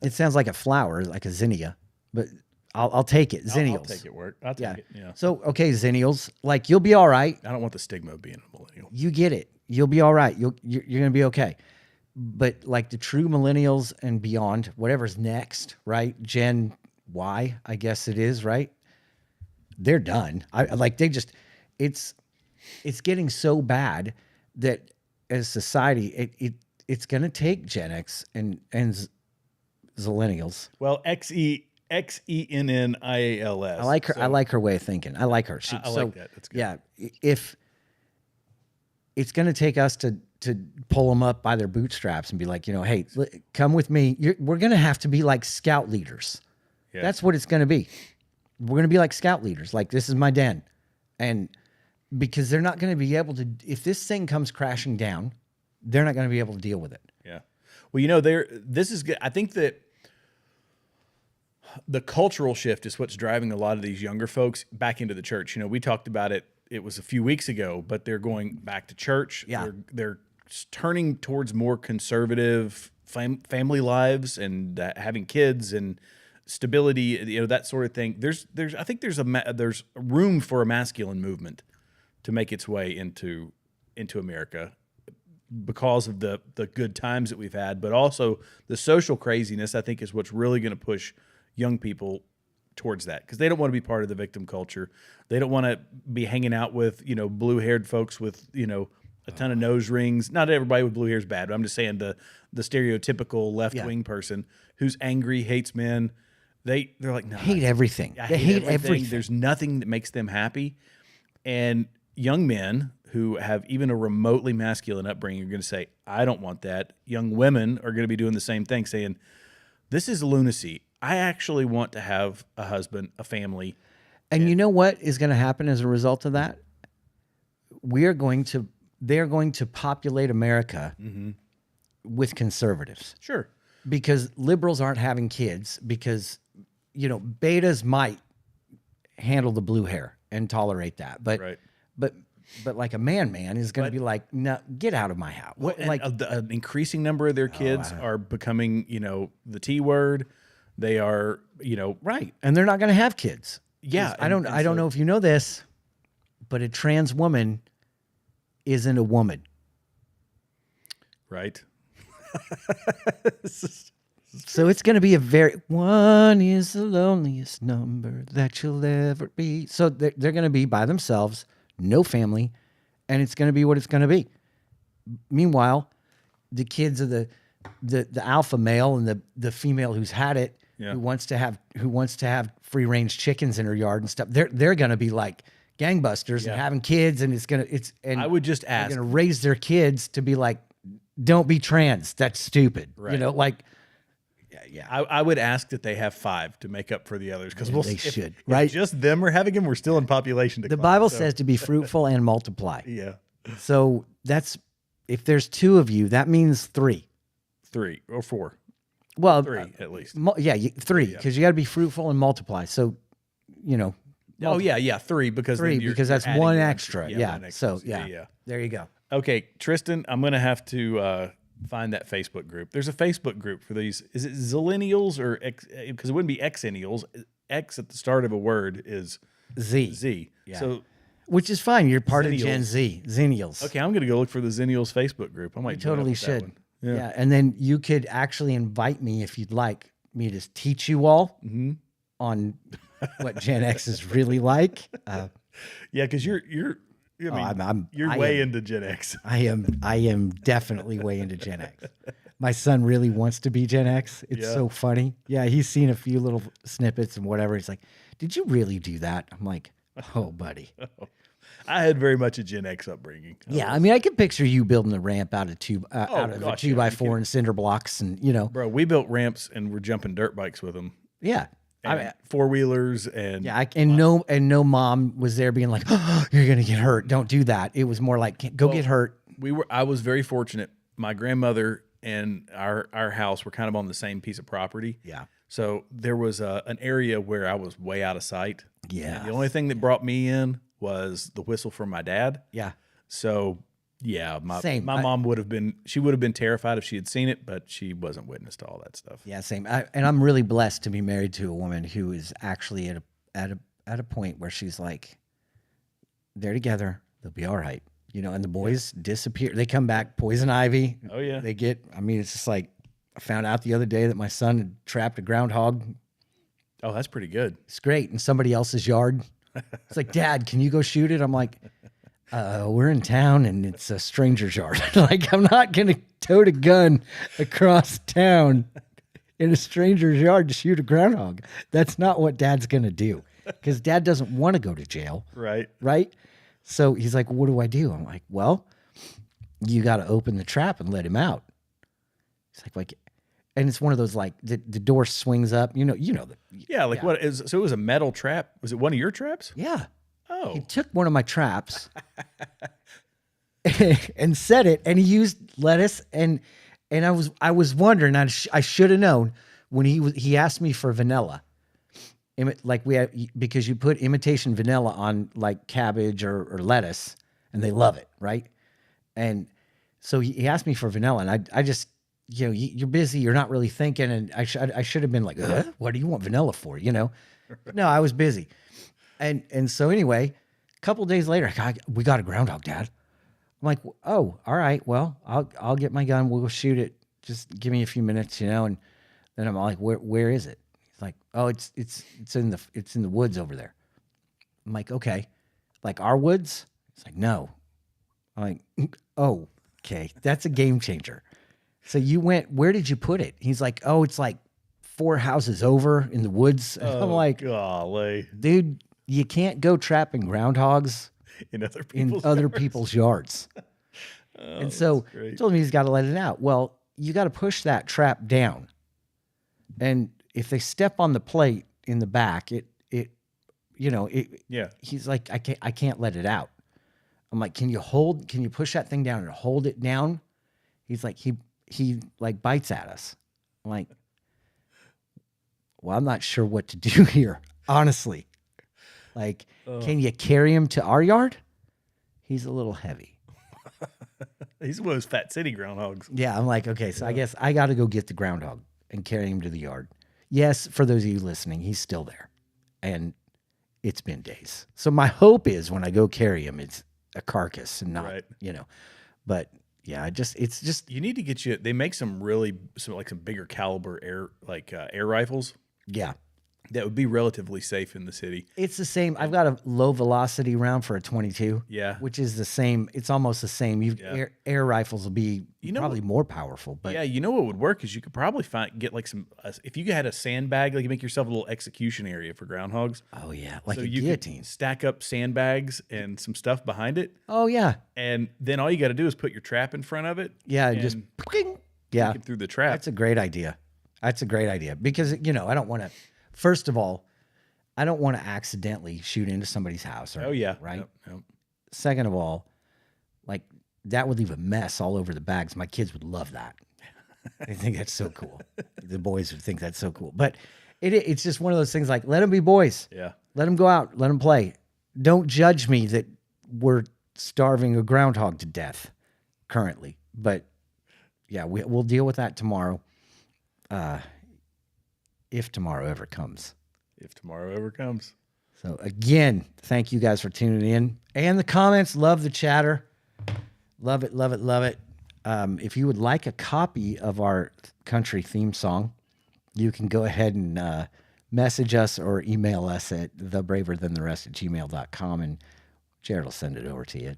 It sounds like a flower, like a zinnia, but I'll take it. Zennials. I'll take it. Work. I'll take it. Yeah. So okay, zennials, like you'll be all right. I don't want the stigma of being a millennial. You get it. You'll be all right. You're gonna be okay. But like the true millennials and beyond, whatever's next, right? Gen Y, I guess it is, right? They're done. It's getting so bad that as society, it's gonna take Gen X and Zillennials. Well, XENNIALS. I like her. I like her way of thinking. I like her. I like that. That's good. Yeah, if it's going to take us to pull them up by their bootstraps and be like, hey, come with me. We're going to have to be like scout leaders. Yeah. That's what it's going to be. We're going to be like scout leaders. Like, this is my den, and because they're not going to be able to. If this thing comes crashing down, they're not going to be able to deal with it. Yeah. Well, this is good. I think that the cultural shift is what's driving a lot of these younger folks back into the church. We talked about it. It was a few weeks ago, but they're going back to church. Yeah. They're turning towards more conservative family lives and having kids and stability, that sort of thing. I think there's room for a masculine movement to make its way into America because of the good times that we've had, but also the social craziness, I think, is what's really going to push young people towards that, because they don't want to be part of the victim culture. They don't want to be hanging out with, blue-haired folks with, a ton of nose rings. Not everybody with blue hair is bad, but I'm just saying the stereotypical left-wing person who's angry, hates men. They're like, no, hate everything. I They hate everything. There's nothing that makes them happy. And young men who have even a remotely masculine upbringing are going to say, I don't want that. Young women are going to be doing the same thing, saying, this is lunacy. I actually want to have a husband, a family. And you know what is going to happen as a result of that? They're going to populate America with conservatives. Sure. Because liberals aren't having kids, because, betas might handle the blue hair and tolerate that. But Right. but like a man is going to be like, no, get out of my house. What, And like, an increasing number of their kids are becoming, the T word. They are, right. And they're not going to have kids. Yeah. I don't know if you know this, but a trans woman isn't a woman. Right. So it's going to be one is the loneliest number that you'll ever be. So they're going to be by themselves, no family, and it's going to be what it's going to be. Meanwhile, the kids of the alpha male and the female who's had it, who wants to have free range chickens in her yard and stuff, they're going to be like gangbusters and having kids, and I would just ask, they're going to raise their kids to be like, don't be trans. That's stupid. Right. Yeah. I would ask that they have 5 to make up for the others, because They should, right? If just them are having them, we're still in population decline. The Bible says to be fruitful and multiply. Yeah. So if there's 2 of you, that means 3. 3 or 4. Well, 3 at least. 3, because you got to be fruitful and multiply. So, Oh yeah, 3 because 3 then you're that's adding one the extra. Yeah. one So extra. yeah, there you go. Okay, Tristan, I'm gonna have to find that Facebook group. There's a Facebook group for these. Is it Zillennials or X? Because it wouldn't be Xennials. X at the start of a word is Z. Yeah. So, Which is fine. You're part Zennials. of Gen Z, Zennials. okay, I'm gonna go look for the Zennials Facebook group. I might You join up totally with that should. one. Yeah. And then you could actually invite me if you'd like me to teach you all on what Gen X is really like. Yeah, because you're I way am- into Gen X. I am definitely way into Gen X. My son really wants to be Gen X. It's so funny. Yeah, he's seen a few little snippets and whatever. He's like, "Did you really do that?" I'm like, "Oh, buddy." I had very much a Gen X upbringing. Yeah, I mean, I can picture you building a ramp out of a two gosh, by yeah, four and cinder blocks, and Bro, we built ramps and we're jumping dirt bikes with them. yeah. I mean, 4-wheelers and yeah, no mom was there being like, "Oh, you're gonna get hurt. Don't do that." It was more like, "Go get hurt." I was very fortunate. My grandmother and our house were kind of on the same piece of property. Yeah. So there was an area where I was way out of sight. Yeah. And the only thing that brought me in was the whistle from my dad. Yeah. So yeah, my Same. mom would have been terrified if she had seen it, but she wasn't witness to all that stuff. Yeah, same. And I'm really blessed to be married to a woman who is actually at a point where she's like, they're together, they'll be all right, And the boys disappear. They come back, poison ivy. Oh, yeah. They get. I mean, it's just like I found out the other day that my son had trapped a groundhog. Oh, that's pretty good. It's great in somebody else's yard. It's like, "Dad, can you go shoot it?" I'm like, we're in town and it's a stranger's yard. Like, I'm not going to tote a gun across town in a stranger's yard to shoot a groundhog. That's not what Dad's going to do, because Dad doesn't want to go to jail. Right. Right. So he's like, "What do I do?" I'm like, "Well, you got to open the trap and let him out." He's like, and it's one of those, like, the door swings up, that. Yeah, like what is so it was a metal trap. Was it one of your traps? Yeah. Oh. He took one of my traps and set it, and he used lettuce, and I was wondering, I should have known when he asked me for vanilla, because you put imitation vanilla on like cabbage or lettuce, and they love it, right? And so he asked me for vanilla, and you're busy, you're not really thinking. And I should have been like, what do you want vanilla for? No, I was busy. And so anyway, a couple days later, we got a groundhog, Dad. I'm like, oh, all right. Well, I'll get my gun. We'll go shoot it. Just give me a few minutes, And then I'm like, where is it? He's like, oh, it's in the woods over there. I'm like, okay, like our woods? It's like, no. I'm like, oh, okay, that's a game changer. So where did you put it? He's like, oh, it's like 4 houses over in the woods. And I'm like, golly. dude, you can't go trapping groundhogs In other people's yards. And so he told me he's got to let it out. Well, you got to push that trap down. And if they step on the plate in the back, he's like, I can't let it out. I'm like, can you push that thing down and hold it down? He's like, he like bites at us. I'm like, well, I'm not sure what to do here, honestly. Like, can you carry him to our yard? He's a little heavy. He's one of those Fat City groundhogs. Yeah, I'm like, okay, so I guess I got to go get the groundhog and carry him to the yard. Yes, for those of you listening, he's still there. And it's been days. So my hope is when I go carry him, it's a carcass and not, But yeah, it's just You need to get they make some bigger caliber air rifles. Yeah. That would be relatively safe in the city. It's the same. I've got a low velocity round for a 22. Yeah. Which is the same. It's almost the same. Air rifles will be probably more powerful. But yeah, what would work is you could probably get like some, if you had a sandbag, like you make yourself a little execution area for groundhogs. Oh yeah, like so a you guillotine. Could stack up sandbags and some stuff behind it. Oh yeah. And then all you got to do is put your trap in front of it. Yeah, and just yeah, take it through the trap. That's a great idea. Because I don't want to. First of all, I don't want to accidentally shoot into somebody's house. Oh yeah, right. Yep. Second of all, like that would leave a mess all over the bags. My kids would love that. I think that's so cool. The boys would think that's so cool. But it's just one of those things. Like, let them be boys. Yeah. Let them go out. Let them play. Don't judge me that we're starving a groundhog to death currently. But yeah, we'll deal with that tomorrow. If tomorrow ever comes. So again, thank you guys for tuning in. And the comments, love the chatter. Love it, love it, love it. If you would like a copy of our country theme song, you can go ahead and message us or email us at thebraverthantheRest@gmail.com, and Jared will send it over to you.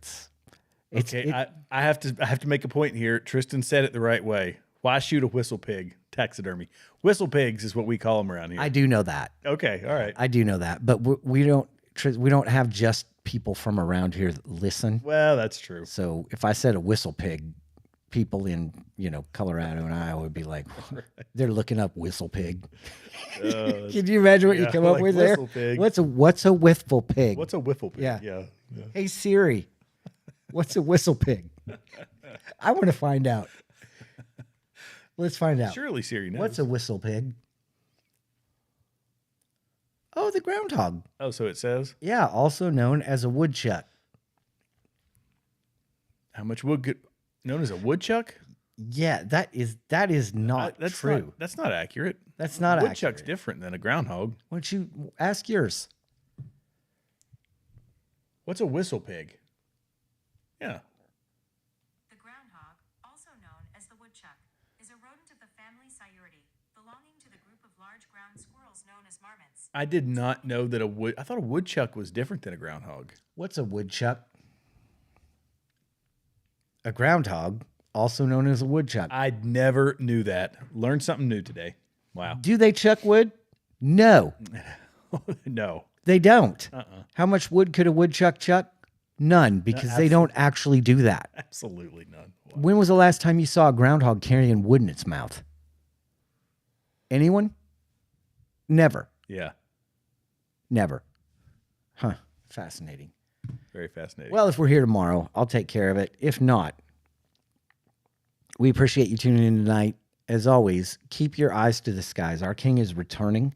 I have to make a point here. Tristan said it the right way. Why shoot a whistle pig? Taxidermy. Whistle pigs is what we call them around here. I do know that. Okay, all right. I do know that, but we don't have just people from around here that listen. Well, that's true. So if I said a whistle pig, people in Colorado and Iowa would be like, they're looking up whistle pig. Can you imagine what you come up with there? Pig. What's a wiffle pig? What's a wiffle pig? Yeah. Hey Siri, what's a whistle pig? I want to find out. Let's find out. Surely Siri knows. What's a whistle pig? Oh, the groundhog. Oh, so it says? Yeah, also known as a woodchuck. How much wood known as a woodchuck? Yeah, that is not true. That's not accurate. That's not accurate. Woodchuck's different than a groundhog. Why don't you ask yours? What's a whistle pig? Yeah. The groundhog, also known as the woodchuck, is a rodent of the family Sciuridae, belonging to the group of large ground squirrels known as marmots. I did not know that I thought a woodchuck was different than a groundhog. What's a woodchuck? A groundhog, also known as a woodchuck. I never knew that. Learned something new today. Wow. Do they chuck wood? No. No. They don't. How much wood could a woodchuck chuck? None, because they don't actually do that. Absolutely none. Wow. When was the last time you saw a groundhog carrying wood in its mouth? Anyone? Never. Yeah. Never. Huh. Fascinating. Very fascinating. Well, if we're here tomorrow, I'll take care of it. If not, we appreciate you tuning in tonight. As always, keep your eyes to the skies. Our king is returning.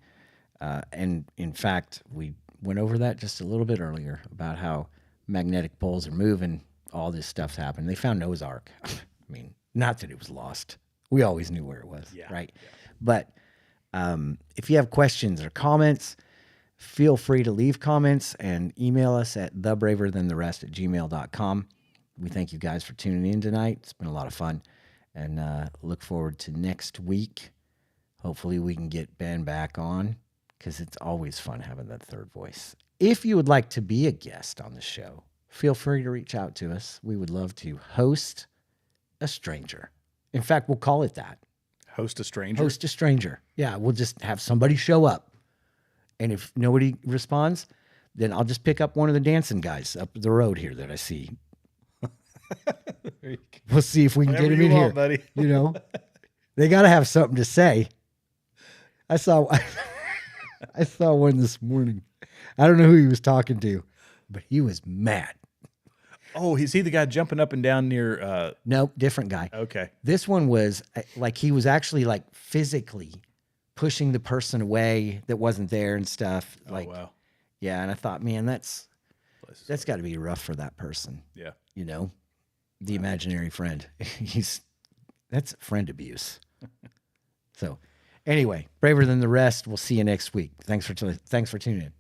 And in fact, we went over that just a little bit earlier about how magnetic poles are moving. All this stuff's happened. They found Noah's Ark. I mean, not that it was lost. We always knew where it was, Yeah, right? But if you have questions or comments, feel free to leave comments and email us at thebraverthantheRest@gmail.com. We thank you guys for tuning in tonight. It's been a lot of fun, and look forward to next week. Hopefully we can get Ben back on, because it's always fun having that third voice. If you would like to be a guest on the show, feel free to reach out to us. We would love to host a stranger. In fact, we'll call it that. Host a stranger. Host a stranger. Yeah, we'll just have somebody show up. And if nobody responds, then I'll just pick up one of the dancing guys up the road here that I see. We'll see if we can Whatever get him in you here. want, buddy. You know, they got to have something to say. I saw one this morning. I don't know who he was talking to, but he was mad. Oh, is he the guy jumping up and down near? Nope, different guy. Okay. This one was like he was actually like physically pushing the person away that wasn't there and stuff. Like, oh, wow. yeah. And I thought, man, that's got to be rough for that person. Yeah. You know, the imaginary friend. That's friend abuse. So, anyway, braver than the rest. We'll see you next week. Thanks for tuning in.